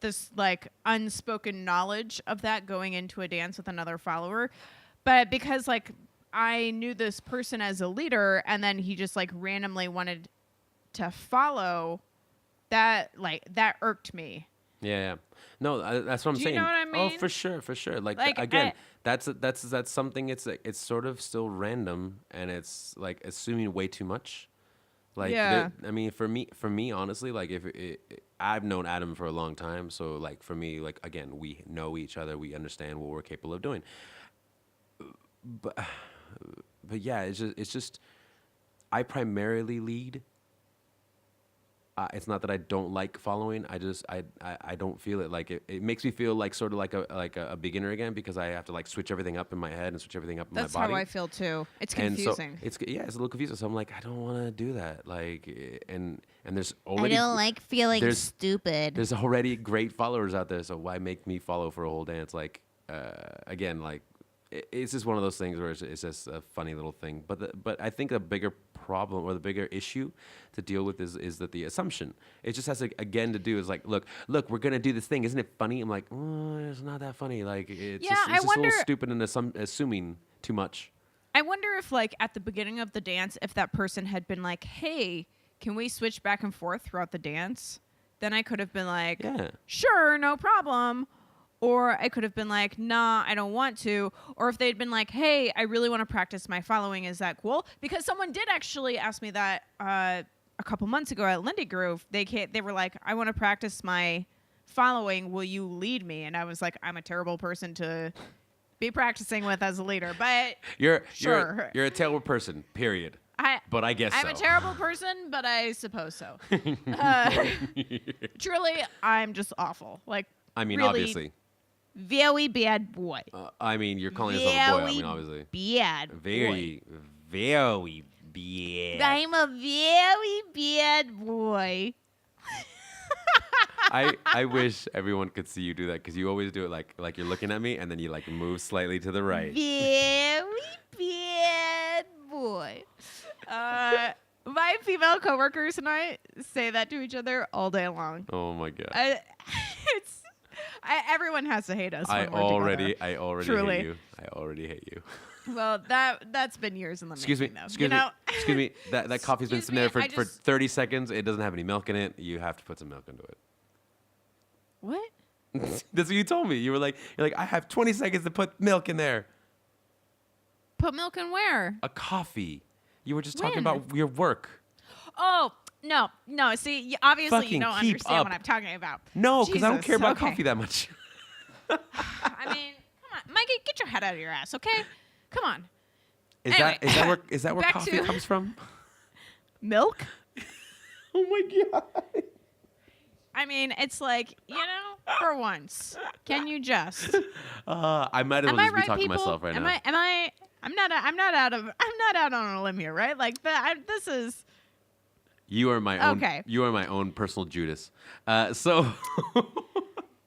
this like unspoken knowledge of that going into a dance with another follower. But because like I knew this person as a leader and then he just like randomly wanted to follow, that irked me. Yeah. No, that's what I'm saying. Do you know what I mean? Oh, for sure. Like again, that's something. It's sort of still random, and it's like assuming way too much. Like, I mean, for me, honestly, like I've known Adam for a long time, so like for me, like again, we know each other, we understand what we're capable of doing. But yeah, it's just I primarily lead. It's not that I don't like following. I don't feel it. Like it makes me feel like sort of like a beginner again because I have to like switch everything up in my head and switch everything up in my body. That's how I feel too. It's confusing. And so it's a little confusing. So I'm like, I don't want to do that. Like, and there's already. I don't like feeling stupid. There's already great followers out there, so why make me follow for a whole dance? Like, again, like. It's just one of those things where it's just a funny little thing. But I think a bigger problem or the bigger issue to deal with is that the assumption. It just has to, again, to do is like, look, we're going to do this thing. Isn't it funny? I'm like, oh, it's not that funny. Like, it's just a little stupid and assuming too much. I wonder if, like, at the beginning of the dance, if that person had been like, hey, can we switch back and forth throughout the dance? Then I could have been like, sure, no problem. Or I could have been like, nah, I don't want to. Or if they'd been like, hey, I really want to practice my following. Is that cool? Because someone did actually ask me that a couple months ago at Lindy Groove. They were like, I want to practice my following. Will you lead me? And I was like, I'm a terrible person to be practicing with as a leader. But you're a terrible person, period. But I guess I'm a terrible person, but I suppose so. Truly, I'm just awful. Like, I mean, really obviously. Very bad boy. I mean, you're calling yourself a boy. I mean, obviously. Bad. Very bad. I'm a very bad boy. I wish everyone could see you do that because you always do it like you're looking at me and then you like move slightly to the right. Very bad boy. My female coworkers and I say that to each other all day long. Oh my god. Everyone has to hate us. I already Truly. hate you. I already hate you. Well, that's been years in the making, though. Excuse me. That coffee's been sitting there for 30 seconds. It doesn't have any milk in it. You have to put some milk into it. What? That's what you told me. You're like, I have 20 seconds to put milk in there. Put milk in where? A coffee. You were just talking about your work. Oh, no. See, obviously Fucking you don't understand what I'm talking about. No, because I don't care about coffee that much. I mean, come on. Mikey, get your head out of your ass, okay? Come on. Is that where coffee comes from? Milk? Oh my god. I mean, it's like, for once, can you just? I might as well just be talking to myself right now. I'm not out on a limb here, right? Like this is. You are my own. Okay. You are my own personal Judas. So.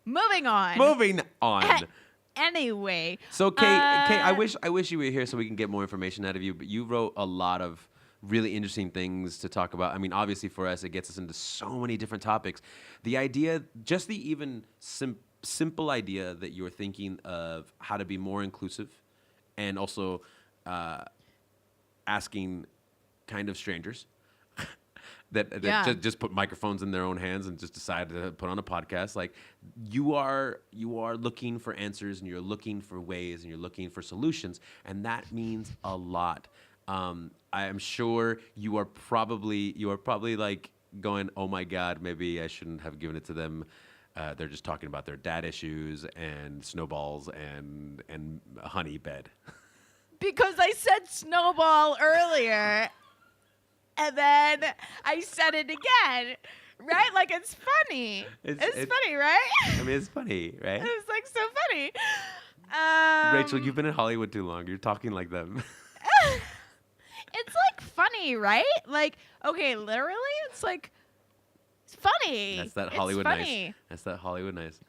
Moving on. Anyway. So Kate, I wish you were here so we can get more information out of you. But you wrote a lot of really interesting things to talk about. I mean, obviously for us, it gets us into so many different topics. The idea, just the even simple idea that you're thinking of how to be more inclusive, and also asking kind of strangers that just put microphones in their own hands and just decide to put on a podcast. Like you are looking for answers and you're looking for ways and you're looking for solutions, and that means a lot. I am sure you are probably like going, oh my God, maybe I shouldn't have given it to them. They're just talking about their dad issues and snowballs and honey bed. Because I said snowball earlier, and then I said it again, right? Like it's funny. It's funny, right? I mean, it's funny, right? It's like so funny. Rachel, you've been in Hollywood too long. You're talking like them. It's like funny, right? Like, okay, literally, it's like it's funny. That's that Hollywood nice. That's that Hollywood nice.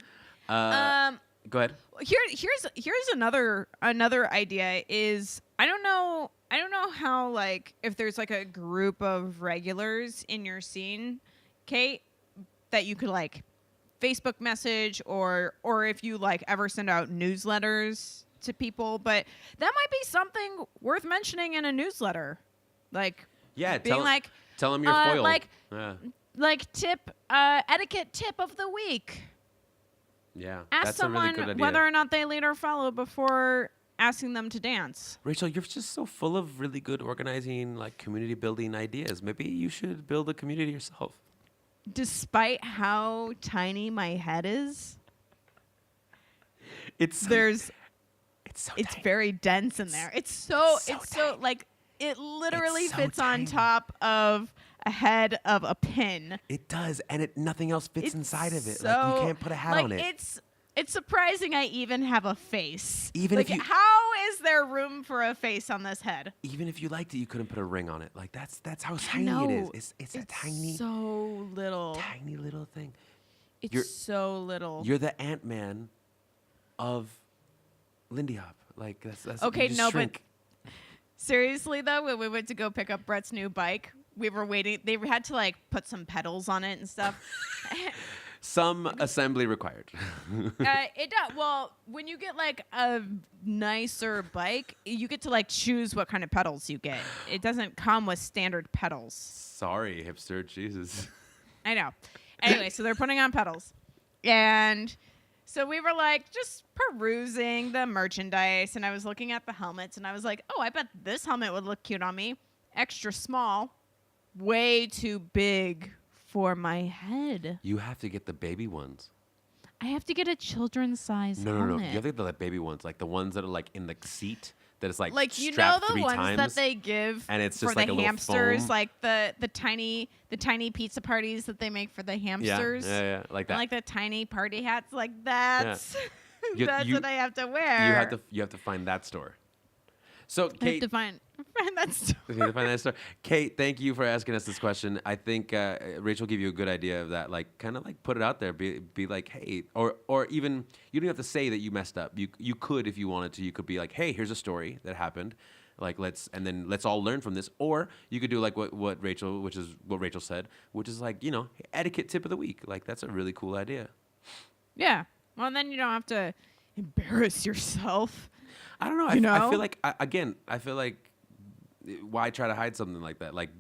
Go ahead. Here's another idea is I don't know how, like, if there's like a group of regulars in your scene, Kate, that you could like Facebook message or if you like ever send out newsletters to people, but that might be something worth mentioning in a newsletter. Like, yeah, being tell them your foil. Like etiquette tip of the week. Yeah, ask that's someone a really good idea. whether or not they lead or follow before asking them to dance. Rachel, you're just so full of really good organizing, like community building ideas. Maybe you should build a community yourself. Despite how tiny my head is, it's very dense in there. It's so like it literally fits on top of a head of a pin. It does, and nothing else fits inside of it. So, like you can't put a hat on it. It's surprising I even have a face. Even like, if you, how is there room for a face on this head? Even if you liked it, you couldn't put a ring on it. Like that's how tiny it is. It's a tiny, so little, tiny little thing. It's so little. You're the Ant-Man of Lindy Hop. Like that's okay. No, shrink. But seriously though, when we went to go pick up Brett's new bike, we were waiting. They had to like put some pedals on it and stuff. Some assembly required. It does. Well, when you get like a nicer bike, you get to like choose what kind of pedals you get. It doesn't come with standard pedals. Sorry, hipster. Jesus. I know. Anyway, so they're putting on pedals. And so we were like just perusing the merchandise, and I was looking at the helmets, and I was like, oh, I bet this helmet would look cute on me. Extra small, way too big for my head. You have to get the baby ones. I have to get a children's size helmet. No. You have to get the baby ones, like the ones that are like in the seat that is like you know strapped the 3 ones times, that they give and it's for just like the a hamsters, foam. like the tiny pizza parties that they make for the hamsters. Yeah, like that. And like the tiny party hats, like that's Yeah. what I have to wear. You have to find that store. So Kate, I have to find that store. you have to find that store. Kate, thank you for asking us this question. I think Rachel gave you a good idea of that. Like, kind of like put it out there. Be like, hey, or even you don't have to say that you messed up. You could, if you wanted to. You could be like, hey, here's a story that happened. Like let's all learn from this. Or you could do like what Rachel said, which is like, etiquette tip of the week. Like that's a really cool idea. Yeah. Well, then you don't have to embarrass yourself. I don't know. I feel like I feel like why try to hide something like that? Like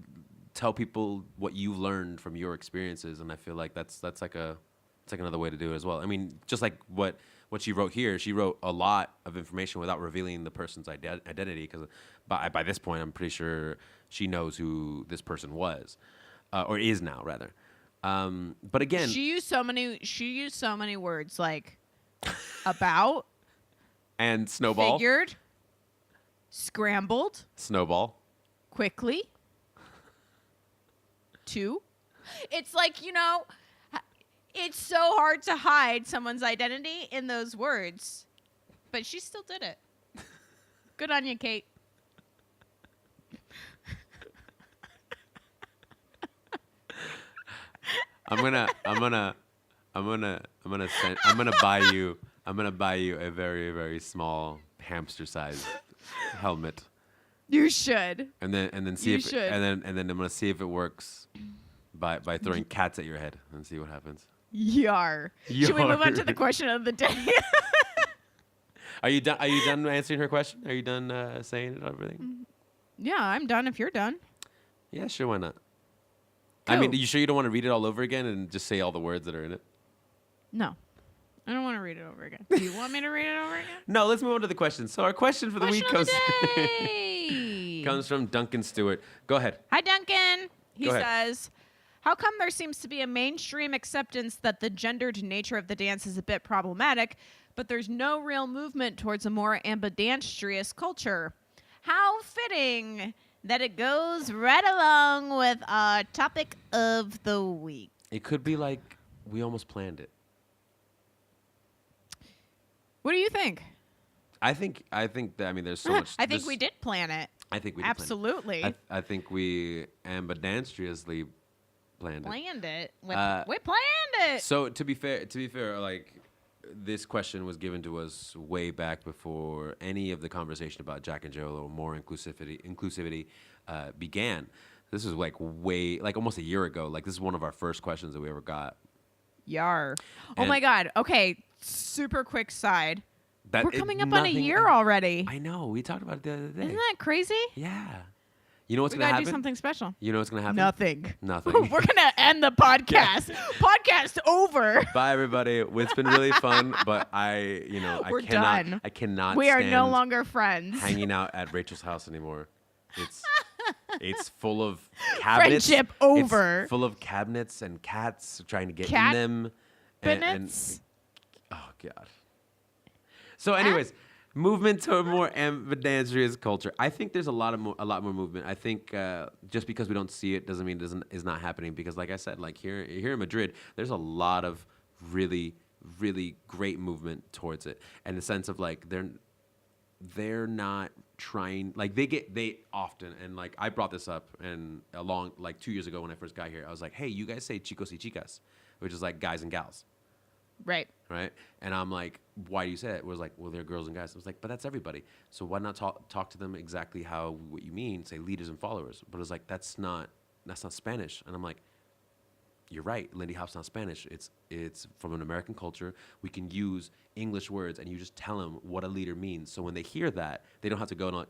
tell people what you've learned from your experiences, and I feel like that's like another way to do it as well. I mean, just like what she wrote here, she wrote a lot of information without revealing the person's identity, because by this point, I'm pretty sure she knows who this person was, or is now rather. But again, she used so many words like about. And Snowball. Figured. Scrambled. Snowball. Quickly. Two. It's like, it's so hard to hide someone's identity in those words. But she still did it. Good on you, Kate. I'm gonna buy you a very, very small hamster-sized helmet. You should. And then see if and then I'm gonna see if it works by throwing cats at your head and see what happens. Yar. Should we move on to the question of the day? Are you done answering her question? Are you done saying everything? Yeah, I'm done if you're done. Yeah, sure, why not? Cool. I mean, are you sure you don't want to read it all over again and just say all the words that are in it? No. I don't want to read it over again. Do you want me to read it over again? No, let's move on to the questions. So our question for the week comes from Duncan Stuart. Go ahead. Hi, Duncan. He says, how come there seems to be a mainstream acceptance that the gendered nature of the dance is a bit problematic, but there's no real movement towards a more ambidancetrous culture? How fitting that it goes right along with our topic of the week. It could be like we almost planned it. What do you think? I think that, I mean, there's so much. I think we did plan it. I think we did absolutely. Plan it. I think we ambidancetrously planned it. We planned it. So to be fair, like this question was given to us way back before any of the conversation about Jack and Jill or more inclusivity began. This was like almost a year ago. Like this is one of our first questions that we ever got Yar. Oh And my God. Okay. Super quick side. That We're coming up on a year already. I know. We talked about it the other day. Isn't that crazy? Yeah. You know what's We going to gotta happen? do something special. You know what's going to happen? Nothing. Nothing. We're gonna end the podcast. Podcast over. Bye, everybody. It's been really fun, but We're done. I cannot. We are no stand longer friends. hanging out at Rachel's house anymore. It's full of cabinets. Friendship over. It's full of cabinets and cats trying to get in them. And oh God. So, anyways, movement to a more ambidancetrous culture. I think there's a lot more movement. I think just because we don't see it doesn't mean it is not happening. Because, like I said, like here in Madrid, there's a lot of really, really great movement towards it, and the sense of like they're not trying, like they often, and like I brought this up and along like 2 years ago when I first got here, I was like, hey, you guys say chicos y chicas, which is like guys and gals. Right. And I'm like, why do you say that? It was like, well, they're girls and guys. I was like, but that's everybody. So why not talk to them exactly what you mean, say leaders and followers. But it's like, that's not Spanish. And I'm like, you're right. Lindy Hop's not Spanish. It's from an American culture. We can use English words, and you just tell them what a leader means. So when they hear that, they don't have to go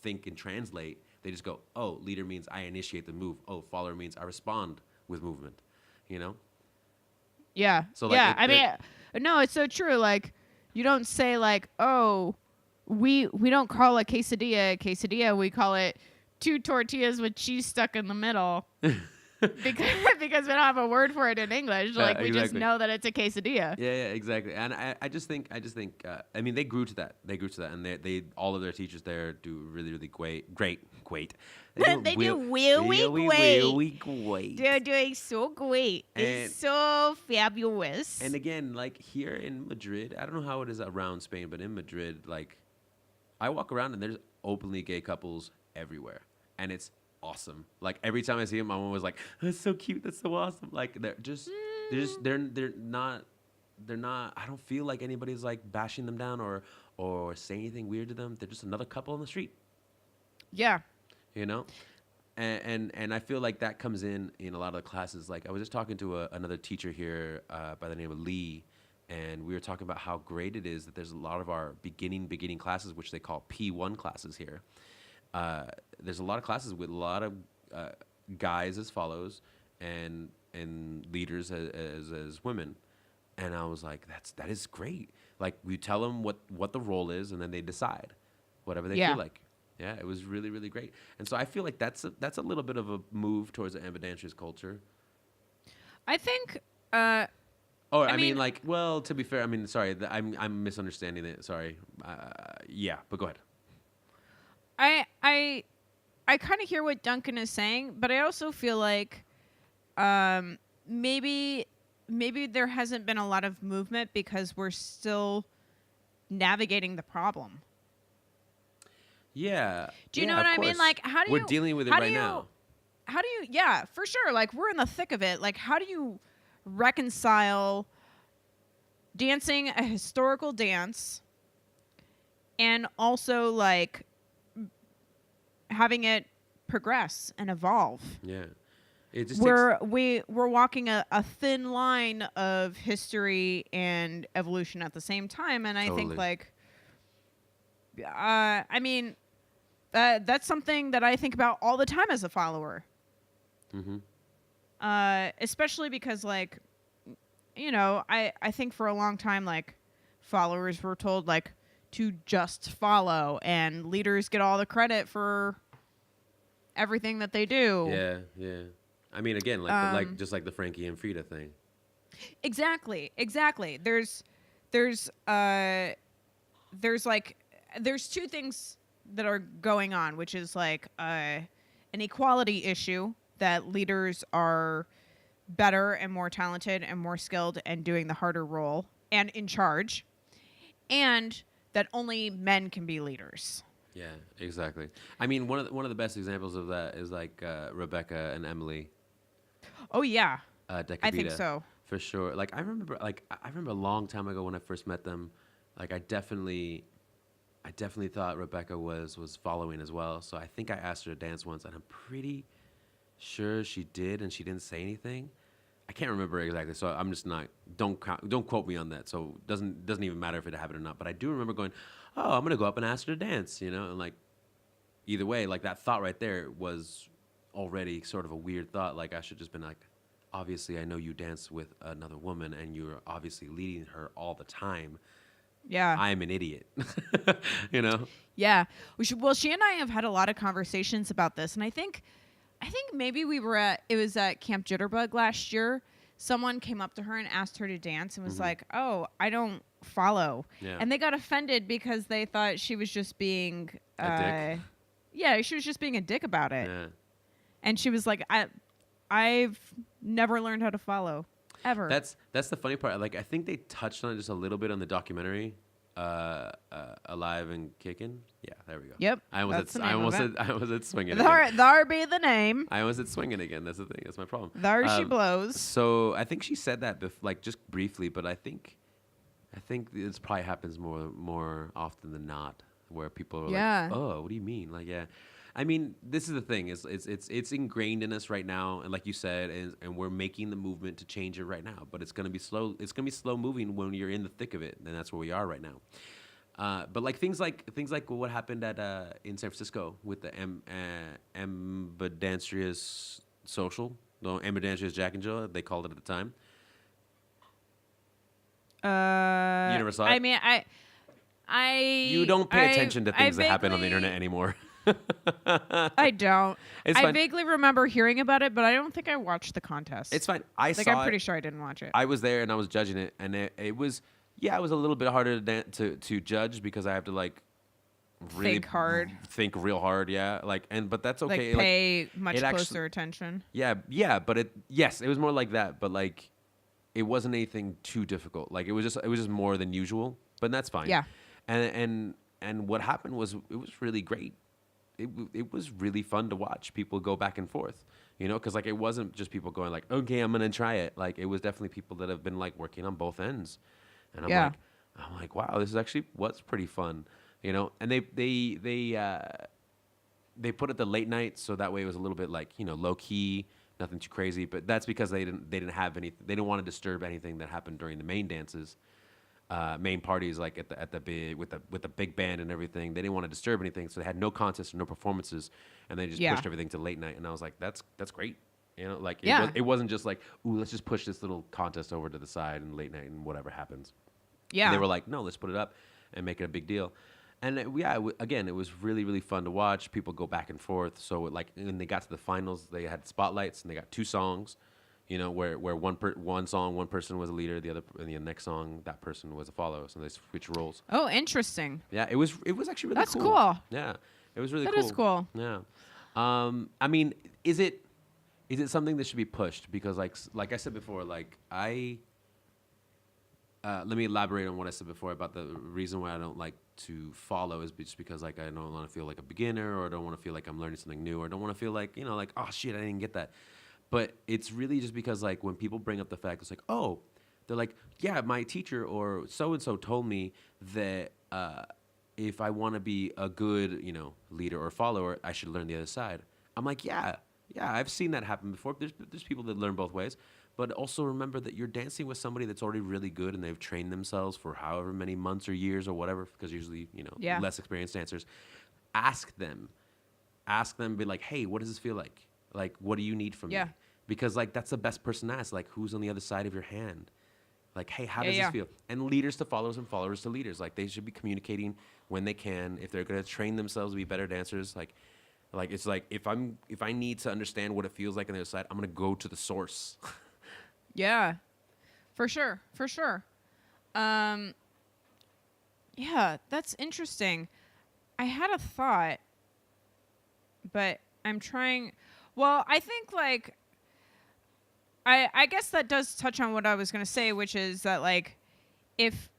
think and translate. They just go, oh, leader means I initiate the move. Oh, follower means I respond with movement. You know? Yeah. So like no, it's so true. Like, you don't say like, oh, we don't call a quesadilla. We call it 2 tortillas with cheese stuck in the middle. because we don't have a word for it in English. Like, we just know that it's a quesadilla. Yeah, exactly. And I just think. I mean, they grew to that. And they all of their teachers there do really, really great. They do really great. They're doing so great. It's so fabulous. And again, like here in Madrid, I don't know how it is around Spain, but in Madrid, like I walk around and there's openly gay couples everywhere, and it's awesome. Like every time I see them, my mom was like, "That's so cute. That's so awesome." Like they're not. I don't feel like anybody's like bashing them down or saying anything weird to them. They're just another couple on the street. Yeah. You know, and I feel like that comes in a lot of the classes. Like I was just talking to another teacher here by the name of Lee, and we were talking about how great it is that there's a lot of our beginning classes, which they call P1 classes here. There's a lot of classes with a lot of guys as follows and leaders as women, and I was like, that is great. Like we tell them what the role is, and then they decide whatever they feel like. Yeah, it was really, really great. And so I feel like that's a little bit of a move towards the ambidancetrous culture. I think. I mean, like, well, to be fair, I mean, sorry, I'm misunderstanding it. Sorry. Yeah, but go ahead. I kind of hear what Duncan is saying, but I also feel like maybe there hasn't been a lot of movement because we're still navigating the problem. Yeah. Do you know what I mean? Like, how do you... We're dealing with it right now. How do you... Yeah, for sure. Like, we're in the thick of it. Like, how do you reconcile dancing a historical dance and also, like, having it progress and evolve? Yeah. It just we're walking a thin line of history and evolution at the same time. And I think, like... I mean, that's something that I think about all the time as a follower. Mm-hmm. Especially because, like, you know, I think for a long time, like, followers were told, like, to just follow, and leaders get all the credit for everything that they do. Yeah. I mean, again, like just like the Frankie and Frida thing. Exactly. There's two things that are going on, which is like an equality issue that leaders are better and more talented and more skilled and doing the harder role and in charge, and that only men can be leaders. Yeah, exactly. I mean, one of the best examples of that is like Rebecca and Emily. Oh yeah, I think so for sure. Like I remember a long time ago when I first met them. Like I definitely thought Rebecca was following as well. So I think I asked her to dance once, and I'm pretty sure she did, and she didn't say anything. I can't remember exactly, so I'm just not. Don't quote me on that. So doesn't even matter if it happened or not. But I do remember going, oh, I'm gonna go up and ask her to dance, and like either way, like that thought right there was already sort of a weird thought. Like I should just been like, obviously I know you dance with another woman and you're obviously leading her all the time. Yeah, I'm an idiot. Yeah, well, she and I have had a lot of conversations about this, and I think maybe it was at Camp Jitterbug last year. Someone came up to her and asked her to dance and was like, "Oh, I don't follow," and they got offended because they thought she was just being a dick. Yeah, she was just being a dick about it. Yeah. And she was like, I've never learned how to follow ever. That's the funny part. Like I think they touched on it just a little bit on the documentary. Alive and Kicking. Yeah, there we go. Yep. I almost said Swinging. There be the name. I almost said Swinging again. That's the thing. That's my problem. There she blows. So I think she said that like just briefly, but I think this probably happens more often than not, where people are like, "Oh, what do you mean?" Like, yeah. I mean, this is the thing. It's ingrained in us right now, and like you said, and we're making the movement to change it right now. But it's gonna be slow. It's gonna be slow moving when you're in the thick of it, and that's where we are right now. But like things like what happened in San Francisco with the Ambidancetrous social, no, Ambidancetrous Jack and Jill, they called it at the time. You never saw it? I mean, You don't pay attention to things that happen on the internet anymore. I don't. It's I fine. vaguely remember hearing about it, but I don't think I watched the contest. It's fine. I'm pretty sure I didn't watch it. I was there and I was judging it, and it was a little bit harder to judge because I have to like really think real hard. Yeah, but that's okay. Like pay much closer attention. Yeah, but it was more like that, but like it wasn't anything too difficult. Like it was just more than usual, but that's fine. Yeah, and what happened was it was really great. It was really fun to watch people go back and forth, because like it wasn't just people going like, okay, I'm gonna try it. Like it was definitely people that have been like working on both ends, and I'm like, wow, this is actually what's pretty fun, And they put it the late night, so that way it was a little bit like low key, nothing too crazy. But that's because they didn't have any, they didn't want to disturb anything that happened during the main dances. Main parties like at the big with the big band and everything. They didn't want to disturb anything, so they had no contests or no performances, and they just pushed everything to late night. And I was like, that's great, it wasn't just like, ooh, let's just push this little contest over to the side and late night and whatever happens. Yeah, and they were like, no, let's put it up and make it a big deal. And again, it was really really fun to watch people go back and forth. So when they got to the finals, they had spotlights and they got 2 songs. Where one song, one person was a leader, the other, and the next song, that person was a follower. So they switch roles. Oh, interesting. Yeah, it was actually really That's cool. That's cool. Yeah, it was really cool. That is cool. Yeah. I mean, is it something that should be pushed? Because like I said before, let me elaborate on what I said before about the reason why I don't like to follow is just because like I don't want to feel like a beginner, or I don't want to feel like I'm learning something new, or I don't want to feel like like, oh shit, I didn't get that. But it's really just because, like, when people bring up the fact, it's like, oh, they're like, yeah, my teacher or so-and-so told me that if I want to be a good, leader or follower, I should learn the other side. I'm like, yeah, I've seen that happen before. There's people that learn both ways. But also remember that you're dancing with somebody that's already really good and they've trained themselves for however many months or years or whatever, because usually, less experienced dancers. Ask them, be like, hey, what does this feel like? Like, what do you need from me? Because, like, that's the best person to ask. Like, who's on the other side of your hand? Like, hey, how does this feel? And leaders to followers and followers to leaders. Like, they should be communicating when they can. If they're going to train themselves to be better dancers, like it's like if I need to understand what it feels like on the other side, I'm going to go to the source. Yeah, for sure. Yeah, that's interesting. I had a thought, but I'm trying... Well, I think, like, I guess that does touch on what I was going to say, which is that, like, if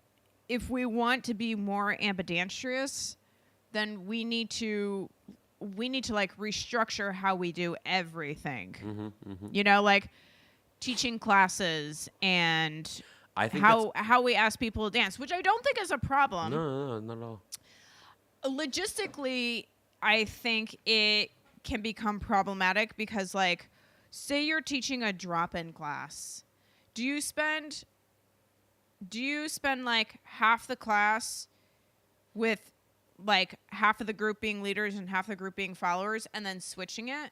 we want to be more ambidancetrous, then we need to like restructure how we do everything. Like teaching classes and I think how we ask people to dance, which I don't think is a problem. No, not at all. Logistically, I think it can become problematic because, like, say you're teaching a drop-in class. Do you spend like half the class with like half of the group being leaders and half the group being followers and then switching it?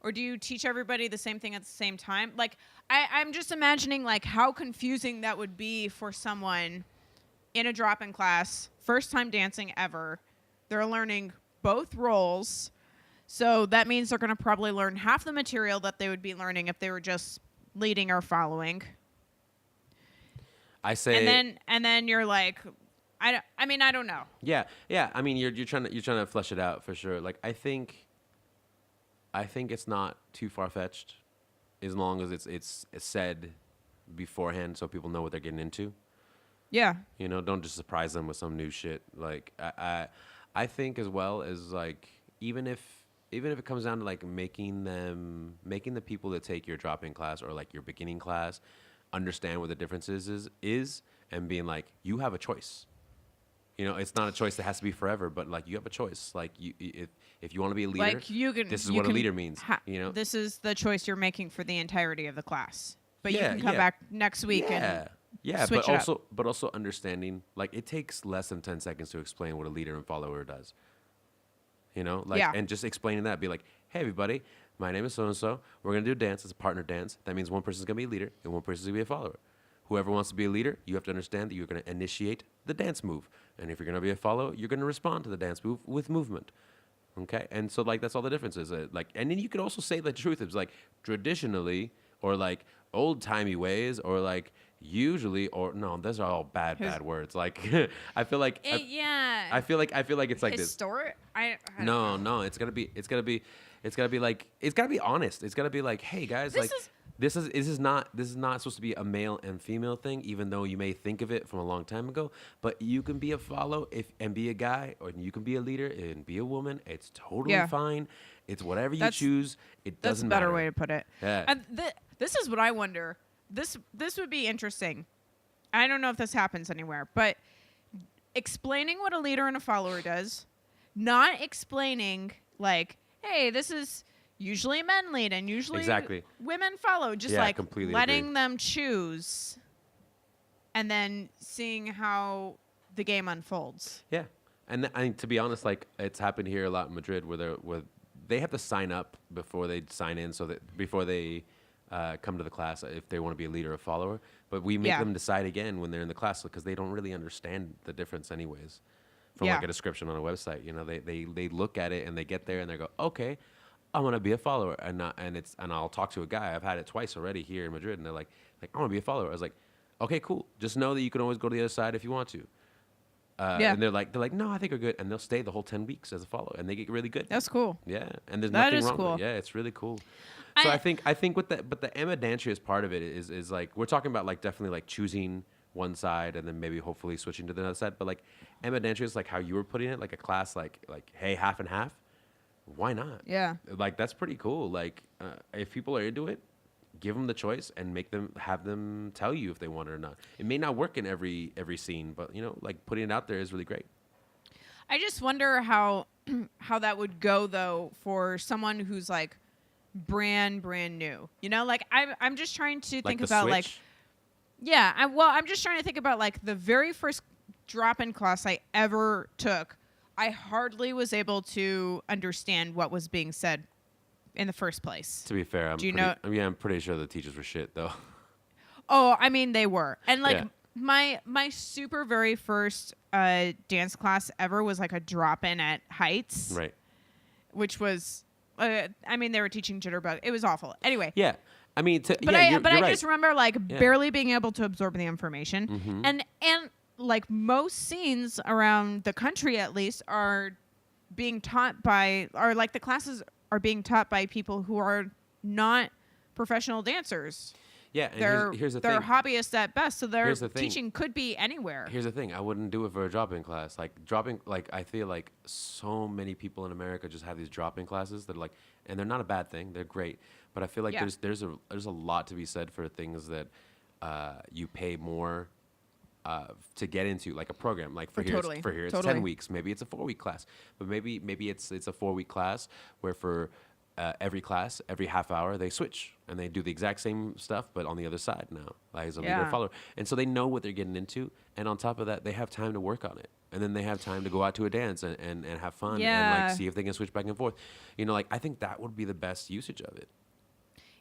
Or do you teach everybody the same thing at the same time? Like, I'm just imagining, like, how confusing that would be for someone in a drop-in class, first time dancing ever. They're learning both roles. So that means they're going to probably learn half the material that they would be learning if they were just leading or following. I say... And then you're like... I don't know. Yeah. I mean, you're trying to flesh it out for sure. Like, I think it's not too far-fetched as long as it's said beforehand so people know what they're getting into. Yeah. You know, don't just surprise them with some new shit. Like, I think as well as, like, even if it comes down to, like, making the people that take your drop-in class or, like, your beginning class understand what the difference is and being like, you have a choice. You know, it's not a choice that has to be forever, but like you have a choice. Like if you want to be a leader, like this is what a leader means. You know, this is the choice you're making for the entirety of the class. But you can come back next week and switch but also understanding, like, it takes less than 10 seconds to explain what a leader and follower does. You know, like, and just explaining that, be like, hey everybody, my name is so and so. We're gonna do a dance. It's a partner dance. That means one person's gonna be a leader and one person's gonna be a follower. Whoever wants to be a leader, you have to understand that you're going to initiate the dance move. And if you're going to be a follower, you're going to respond to the dance move with movement. Okay? And so, like, that's all the difference is. Like, and then you could also say the truth. It's like, traditionally, or like, old-timey ways, or like, usually, or no, those are all bad words. Like, I feel like... I feel like it's like historic? this. No, it's gotta be like, it's gotta be honest. It's gotta be like, hey guys, This is not supposed to be a male and female thing, even though you may think of it from a long time ago. But you can be a follow and be a guy, or you can be a leader and be a woman. It's totally fine. It's whatever you choose. It doesn't matter. That's a better way to put it. Yeah. And this is what I wonder. This would be interesting. I don't know if this happens anywhere, but explaining what a leader and a follower does, not explaining like, hey, this is... usually men lead and usually women follow. Just like letting them choose and then seeing how the game unfolds. Yeah. And to be honest, like, it's happened here a lot in Madrid where they have to sign up before they sign in, so that before they come to the class if they want to be a leader or follower. But we make them decide again when they're in the class because they don't really understand the difference anyways from like a description on a website. You know, they look at it and they get there and they go, okay, I want to be a follower, and I'll talk to a guy. I've had it twice already here in Madrid, and they're like I want to be a follower. I was like, okay, cool. Just know that you can always go to the other side if you want to. And they're like, no, I think we're good, and they'll stay the whole 10 weeks as a follower, and they get really good. That's cool. Yeah, and there's nothing wrong with it. Yeah, it's really cool. So I think with the Ambidancetrous part of it is like we're talking about like definitely like choosing one side and then maybe hopefully switching to the other side. But like Ambidancetrous, like how you were putting it, like a class like hey, half and half. Why not? Yeah. Like, that's pretty cool. Like, if people are into it, give them the choice and have them tell you if they want it or not. It may not work in every scene, but, you know, like, putting it out there is really great. I just wonder how that would go, though, for someone who's, like, brand new. You know? Like, I'm just trying to think about, like... Yeah. I'm just trying to think about, like, the very first drop-in class I ever took. I hardly was able to understand what was being said in the first place. To be fair, I'm pretty sure the teachers were shit, though. Oh, I mean, they were. And, like, my super very first dance class ever was, like, a drop-in at Heights. Right. Which was, they were teaching Jitterbug. It was awful. Anyway. Yeah. I mean, I just remember, like, barely being able to absorb the information. Mm-hmm. And like most scenes around the country, at least, are being taught by, or like the classes are being taught by people who are not professional dancers. Yeah, and here's the thing. They're hobbyists at best, so their teaching could be anywhere. Here's the thing. I wouldn't do it for a drop-in class. Like, I feel like so many people in America just have these drop-in classes that are like, and they're not a bad thing. They're great. But I feel like there's a lot to be said for things that you pay more to get into, like a program, like for here it's 10 weeks. Maybe it's a 4-week class, but maybe it's a 4-week class where for every class, every half hour, they switch and they do the exact same stuff, but on the other side now, like as a leader follower. And so they know what they're getting into. And on top of that, they have time to work on it. And then they have time to go out to a dance and have fun and like see if they can switch back and forth. You know, like I think that would be the best usage of it.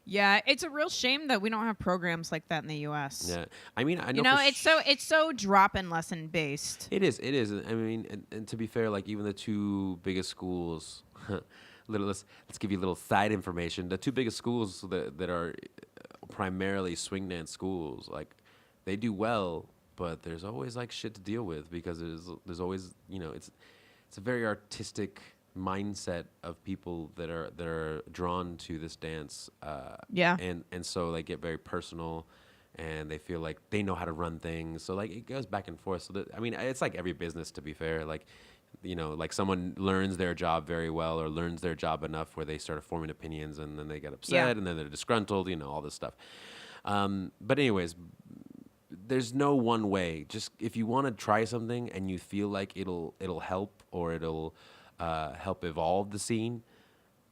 Yeah, it's a real shame that we don't have programs like that in the U.S. Yeah, I mean, I know. You know, it's so drop-in lesson based. It is. I mean, and to be fair, like even the two biggest schools, let's give you a little side information. The two biggest schools that are primarily swing dance schools, like they do well, but there's always like shit to deal with because there's always, you know, it's a very artistic mindset of people that are drawn to this dance. And so they get very personal, and they feel like they know how to run things. So like it goes back and forth. So I mean, it's like every business, to be fair. Like, you know, like someone learns their job very well or learns their job enough where they start forming opinions, and then they get upset, and then they're disgruntled. You know, all this stuff. But anyways, there's no one way. Just if you want to try something and you feel like it'll help or it'll help evolve the scene,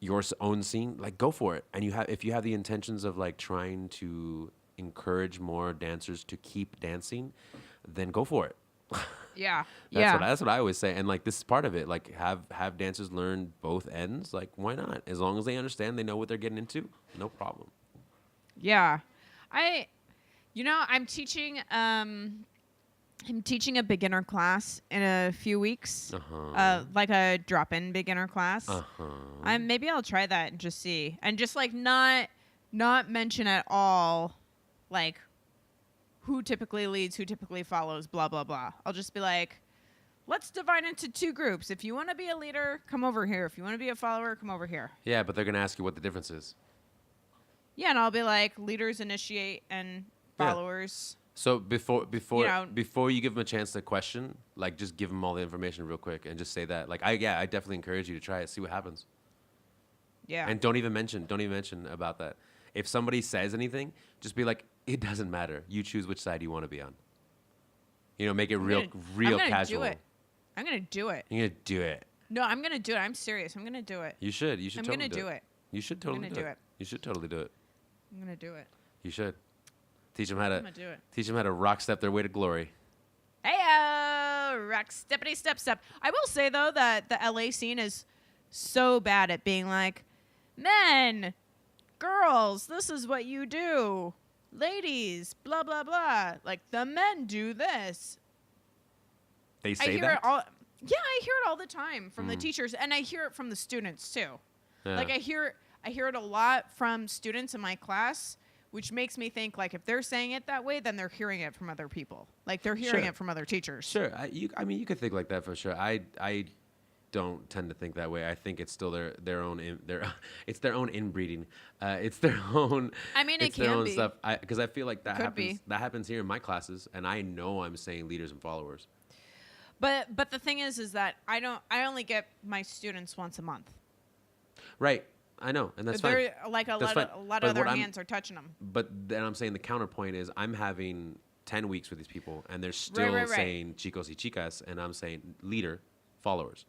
your own scene, like go for it. And if you have the intentions of like trying to encourage more dancers to keep dancing, then go for it. That's what I always say. And like this is part of it. Like have dancers learn both ends. Like why not? As long as they understand, they know what they're getting into, no problem. Yeah, I'm teaching. I'm teaching a beginner class in a few weeks, like a drop-in beginner class. Maybe I'll try that and just see, and just like not mention at all, like who typically leads, who typically follows, blah blah blah. I'll just be like, let's divide into two groups. If you want to be a leader, come over here. If you want to be a follower, come over here. Yeah, but they're gonna ask you what the difference is. Yeah, and I'll be like, leaders initiate and followers. So before you give them a chance to question, like just give them all the information real quick and just say that. Like I definitely encourage you to try it, see what happens. Yeah. And don't even mention about that. If somebody says anything, just be like, it doesn't matter. You choose which side you want to be on. You know, make it real casual. I'm gonna do it. You're gonna do it. No, I'm gonna do it. I'm serious. I'm gonna do it. You should. I'm gonna do it. You should totally do it. You should totally do it. I'm gonna do it. You should. Teach them how to do it. Teach them how to rock step their way to glory. Hey-o, rock steppity step step. I will say though that the LA scene is so bad at being like, men, girls, this is what you do. Ladies, blah blah blah. Like the men do this. They say that? I hear it all the time from the teachers, and I hear it from the students too. Yeah. Like I hear it a lot from students in my class, which makes me think, like, if they're saying it that way, then they're hearing it from other people. Like, they're hearing it from other teachers. Sure. You could think like that for sure. I don't tend to think that way. I think it's still their own inbreeding. It's their own. I mean, it's it their can own be. stuff. Because I feel like that Could happens. be. That happens here in my classes, and I know I'm saying leaders and followers. But the thing is that I only get my students once a month. Right. I know, and that's fine. Like a lot of other hands are touching them. But then I'm saying the counterpoint is I'm having 10 weeks with these people, and they're still saying chicos y chicas, and I'm saying leader, followers,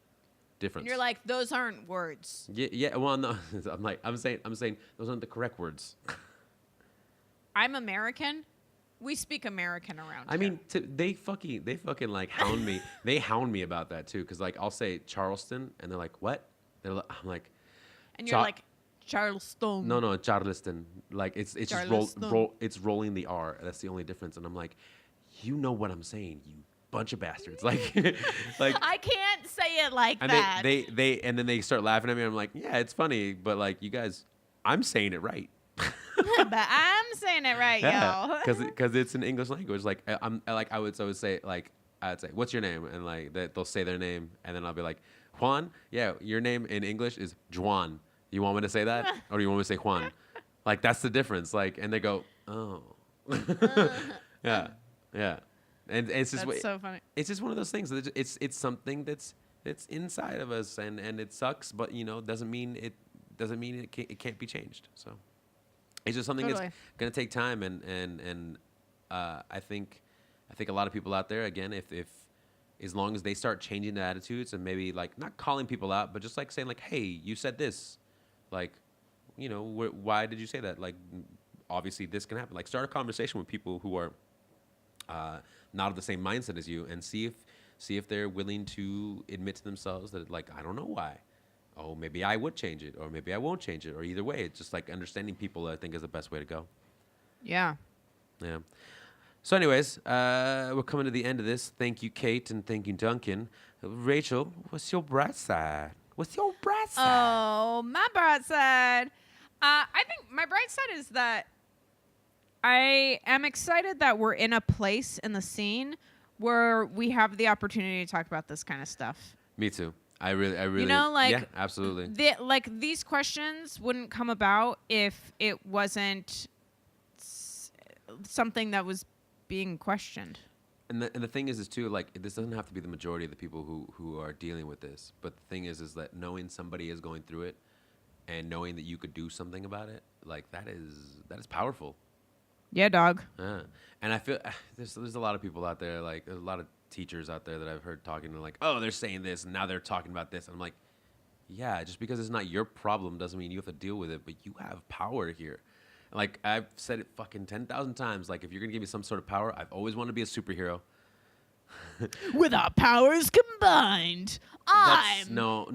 difference. And you're like, those aren't words. Yeah. Well, no, I'm saying those aren't the correct words. I'm American. We speak American around here. I mean, they fucking like hound me. They hound me about that too, because like I'll say Charleston, and they're like, what? I'm like. And you're like, Charleston. No, Charleston. Like it's just it's rolling the R. That's the only difference. And I'm like, you know what I'm saying, you bunch of bastards. Like I can't say it like and that. They and then they start laughing at me. And I'm like, yeah, it's funny, but like you guys, I'm saying it right. But I'm saying it right, yo. Because it's an English language. Like I would say like I'd say, what's your name? And like they'll say their name, and then I'll be like, Juan. Yeah, your name in English is Juan. You want me to say that, or do you want me to say Juan? Like that's the difference. Like, and they go, oh, yeah, and it's just that's so funny. It's just one of those things. It's something that's inside of us, and it sucks, but you know, doesn't mean it can't be changed. So it's just something that's gonna take time, and I think a lot of people out there, again, if as long as they start changing their attitudes and maybe like not calling people out, but just like saying like, hey, you said this. Like, why did you say that? Like, obviously this can happen. Like, start a conversation with people who are not of the same mindset as you, and see if they're willing to admit to themselves that, like, I don't know why. Oh, maybe I would change it, or maybe I won't change it, or either way. It's just like understanding people, I think, is the best way to go. Yeah. Yeah. So anyways, we're coming to the end of this. Thank you, Kate, and thank you, Duncan. Rachel, what's your bright side? What's your bright side? Oh, my bright side. I think my bright side is that I am excited that we're in a place in the scene where we have the opportunity to talk about this kind of stuff. Me too. I really, like, yeah, absolutely. These questions wouldn't come about if it wasn't something that was being questioned. And the thing is too, like, this doesn't have to be the majority of the people who are dealing with this. But the thing is that knowing somebody is going through it, and knowing that you could do something about it, like, that is powerful. Yeah, dog. Yeah. And I feel there's a lot of people out there, like, there's a lot of teachers out there that I've heard talking, and like, oh, they're saying this, and now they're talking about this. And I'm like, yeah, just because it's not your problem doesn't mean you have to deal with it, but you have power here. Like, I've said it fucking 10,000 times. Like, if you're gonna give me some sort of power, I've always wanted to be a superhero. With our powers combined, No.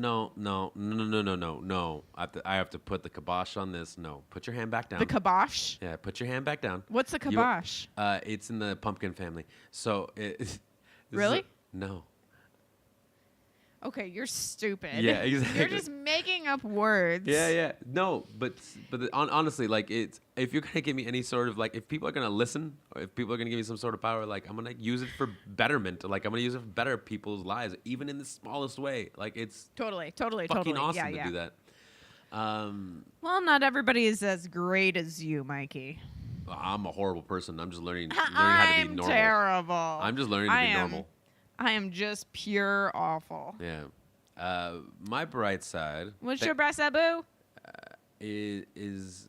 I have to put the kibosh on this. No, put your hand back down. The kibosh? Yeah, put your hand back down. What's the kibosh? It's in the pumpkin family. So really? No. Okay, you're stupid. Yeah, exactly. You're just making up words. Yeah. No, but honestly, like, if you're gonna give me any sort of, like, if people are gonna listen, or if people are gonna give me some sort of power, like, I'm gonna use it for betterment. Like, I'm gonna use it for better people's lives, even in the smallest way. Like, it's totally fucking awesome to do that. Well, not everybody is as great as you, Mikey. I'm a horrible person. I'm just learning how to be normal. I'm terrible. I'm just learning to be normal. I am just pure awful. Yeah. My bright side. What's your bright side, boo? Is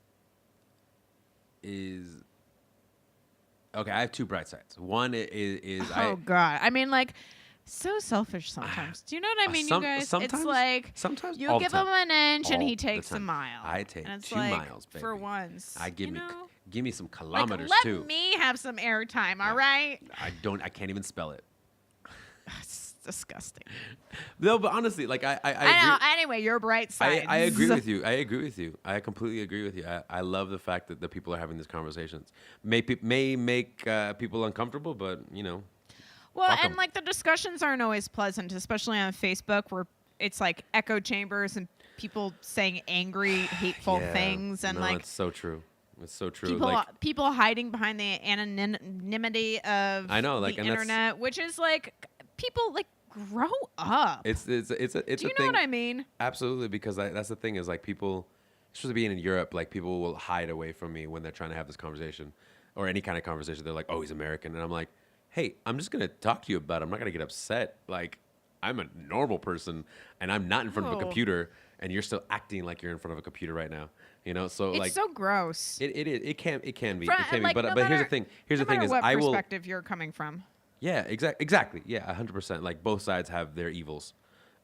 okay. I have two bright sides. One is God. I mean, like, so selfish sometimes. Do you know what I mean, you guys? It's like sometimes you give him an inch and he takes a mile. I take and it's 2 like, miles, baby. For once. Give me some kilometers like, too. Let me have some airtime, all right? I can't even spell it. It's disgusting. No, but honestly, like, I know. Anyway, your bright side. I agree with you. I completely agree with you. I love the fact that the people are having these conversations. May make people uncomfortable, but Well, and like, the discussions aren't always pleasant, especially on Facebook, where it's like echo chambers and people saying angry, hateful things, and like, it's so true. It's so true. People hiding behind the anonymity of the internet, which is like, people, like, grow up. It's Do you know what I mean? Absolutely, because that's the thing is, like, people, especially being in Europe, like, people will hide away from me when they're trying to have this conversation or any kind of conversation. They're like, oh, he's American. And I'm like, hey, I'm just going to talk to you about it. I'm not going to get upset. Like, I'm a normal person and I'm not in front of a computer, and you're still acting like you're in front of a computer right now. So it's like, so gross. It is. It can be. Like, but here's the thing. Here's the thing is, what I will. Perspective you're coming from. Yeah, exactly. Yeah, 100%. Like, both sides have their evils.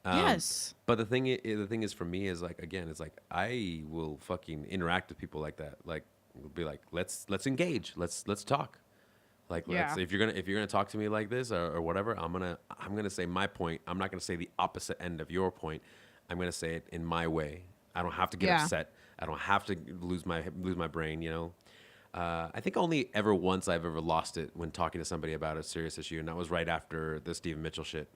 Yes. But the thing is for me is, like, again, it's like, I will fucking interact with people like that. Like, we'll be like, let's engage. Let's talk. Like, if you're gonna talk to me like this or whatever, I'm gonna say my point. I'm not gonna say the opposite end of your point. I'm gonna say it in my way. I don't have to get upset. I don't have to lose my brain. I think only ever once I've ever lost it when talking to somebody about a serious issue, and that was right after the Stephen Mitchell shit.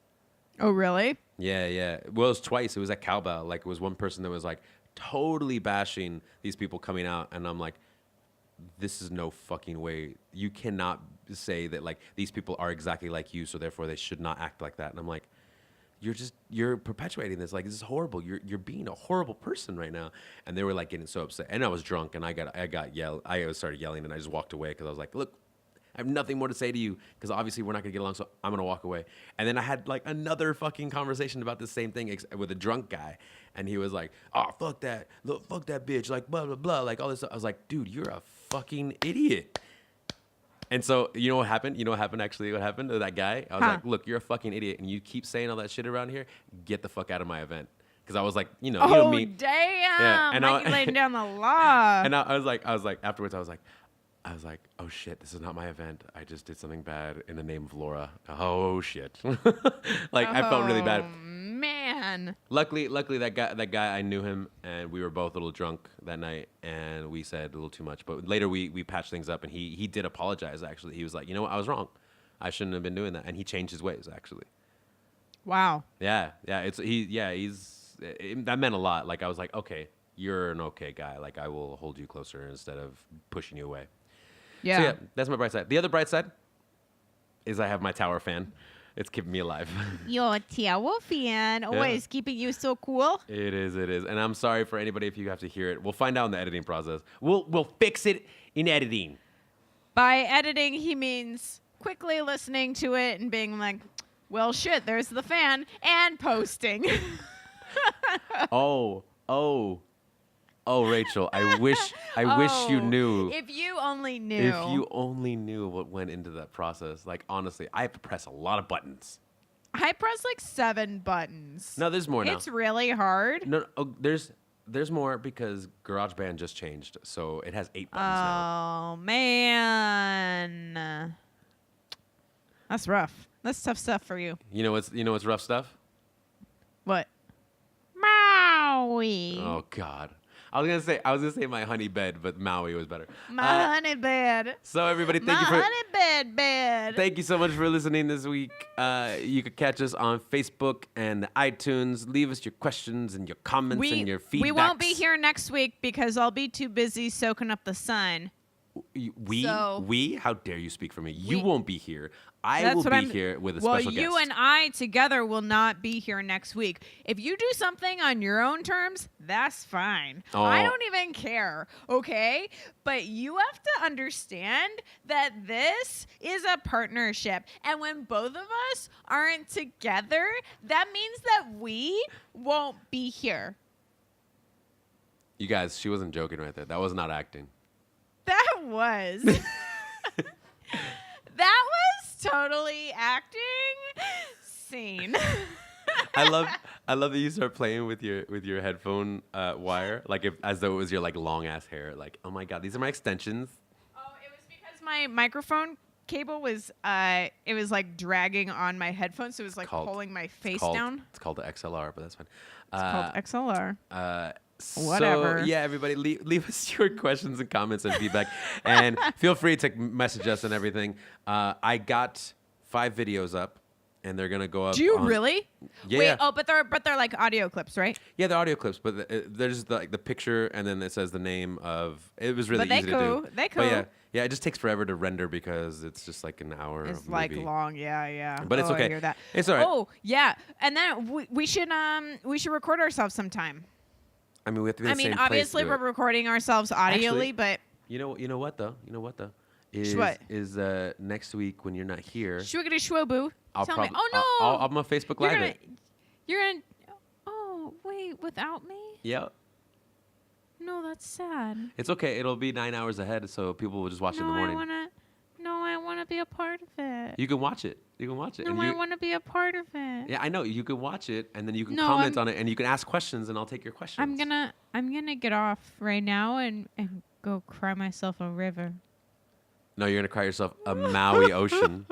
Oh, really? Yeah. Well, it was twice. It was at Cowbell. Like, it was one person that was, like, totally bashing these people coming out, and I'm like, this is no fucking way. You cannot say that, like, these people are exactly like you, so therefore they should not act like that. And I'm like, you're perpetuating this. Like, this is horrible. You're being a horrible person right now. And they were, like, getting so upset. And I was drunk, and I started yelling, and I just walked away because I was like, look, I have nothing more to say to you because obviously we're not going to get along, so I'm going to walk away. And then I had, like, another fucking conversation about the same thing with a drunk guy. And he was like, oh, fuck that. Look, fuck that bitch. Like, blah, blah, blah. Like, all this stuff. I was like, dude, you're a fucking idiot. And so, you know what happened? What happened to that guy? I was like, look, you're a fucking idiot, and you keep saying all that shit around here, get the fuck out of my event. because I was like, you know Oh, me. damn. Yeah, and Mikey laying down the law. And I was like, afterwards, I was like, oh shit, this is not my event. I just did something bad in the name of Laura. Oh shit. Like I felt really bad. Man. Luckily that guy, I knew him, and we were both a little drunk that night, and we said a little too much. But later we patched things up, and he did apologize. Actually, he was like, you know what, I was wrong. I shouldn't have been doing that, and he changed his ways. Actually. Wow. Yeah. That meant a lot. Like I was like, okay, you're an okay guy. Like I will hold you closer instead of pushing you away. Yeah. So yeah, that's my bright side. The other bright side is I have my tower fan. It's keeping me alive. Your tower fan always keeping you so cool. It is. And I'm sorry for anybody if you have to hear it. We'll find out in the editing process. We'll fix it in editing. By editing, he means quickly listening to it and being like, well, shit, there's the fan, and posting. Oh, Rachel, I wish you knew. If you only knew. If you only knew what went into that process. Like, honestly, I have to press a lot of buttons. I press like 7 buttons. No, there's more now. It's really hard. No, there's more because GarageBand just changed, so it has 8 buttons now. Oh, man. That's rough. That's tough stuff for you. You know what's rough stuff? What? Maui. Oh God. I was gonna say my honey bed, but Maui was better. My honey bed. So everybody, My honey bed. Thank you so much for listening this week. You could catch us on Facebook and iTunes. Leave us your questions and your comments and your feedback. We won't be here next week because I'll be too busy soaking up the sun. We? How dare you speak for me? You won't be here. I will be here with a special guest. Well, you and I together will not be here next week. If you do something on your own terms, that's fine. Oh. I don't even care, okay? But you have to understand that this is a partnership. And when both of us aren't together, that means that we won't be here. You guys, she wasn't joking right there. That was not acting. That was. That was totally acting scene. I love that you start playing with your headphone wire, like as though it was your like long ass hair. Like, oh my God, these are my extensions. Oh, it was because my microphone cable was it was like dragging on my headphones, so it was like pulling my face down. It's called the XLR, but that's fine. It's called XLR. Whatever. So, yeah, everybody, leave us your questions and comments and feedback, and feel free to message us and everything. I got 5 videos up, and they're gonna go up. Do you really? Yeah. Wait. Oh, but they're like audio clips, right? Yeah, they're audio clips, but there's the picture, and then it says the name of. It was really easy to do. They cool. But yeah, it just takes forever to render because it's just like an hour. It's like movie. Long, yeah. But it's okay. I hear that. It's all right. Oh yeah, and then we should record ourselves sometime. I mean, we have to be in the same place. Obviously, we're recording ourselves audially, but you know what though? Is next week when you're not here? Shwiggity shwoboo. Tell me. Oh no! I'm on Facebook Live. You're gonna. Oh wait, without me? Yep. No, that's sad. It's okay. It'll be 9 hours ahead, so people will just watch it in the morning. I want to be a part of it. You can watch it. No, I want to be a part of it. Yeah, I know. You can watch it, and then you can comment on it, and you can ask questions, and I'll take your questions. I'm gonna get off right now and go cry myself a river. No, you're gonna cry yourself a Maui ocean.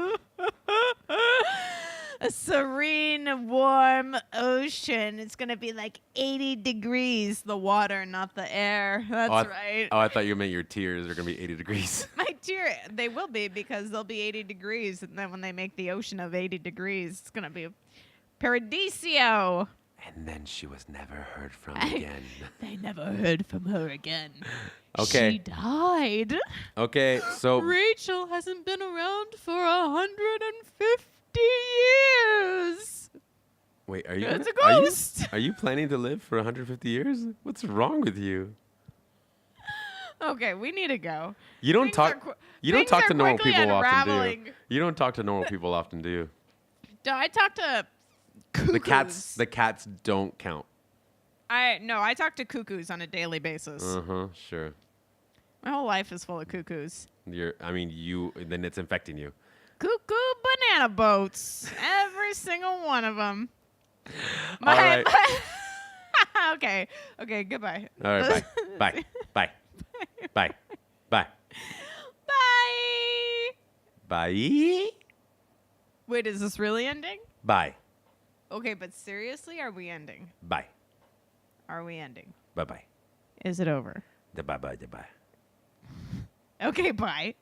A serene, warm ocean. It's going to be like 80 degrees, the water, not the air. That's right. Oh, I thought you meant your tears are going to be 80 degrees. My tears, they will be because they'll be 80 degrees. And then when they make the ocean of 80 degrees, it's going to be a paradisio. And then she was never heard from again. They never heard from her again. Okay. She died. Okay, so Rachel hasn't been around for 150 years. Wait, are you? It's a ghost. Are you planning to live for 150 years? What's wrong with you? Okay, we need to go. You don't talk. You don't talk to normal people often, do you? You don't talk to normal people often, do you? I talk to cuckoos. The cats don't count. I talk to cuckoos on a daily basis. Sure. My whole life is full of cuckoos. Then it's infecting you. Cuckoo banana boats. Every single one of them. All right. Okay. Okay, goodbye. All right, bye. Bye. Bye. Bye. Bye. Bye. Wait, is this really ending? Bye. Okay, but seriously, are we ending? Bye. Are we ending? Bye-bye. Is it over? Bye-bye. Okay, bye.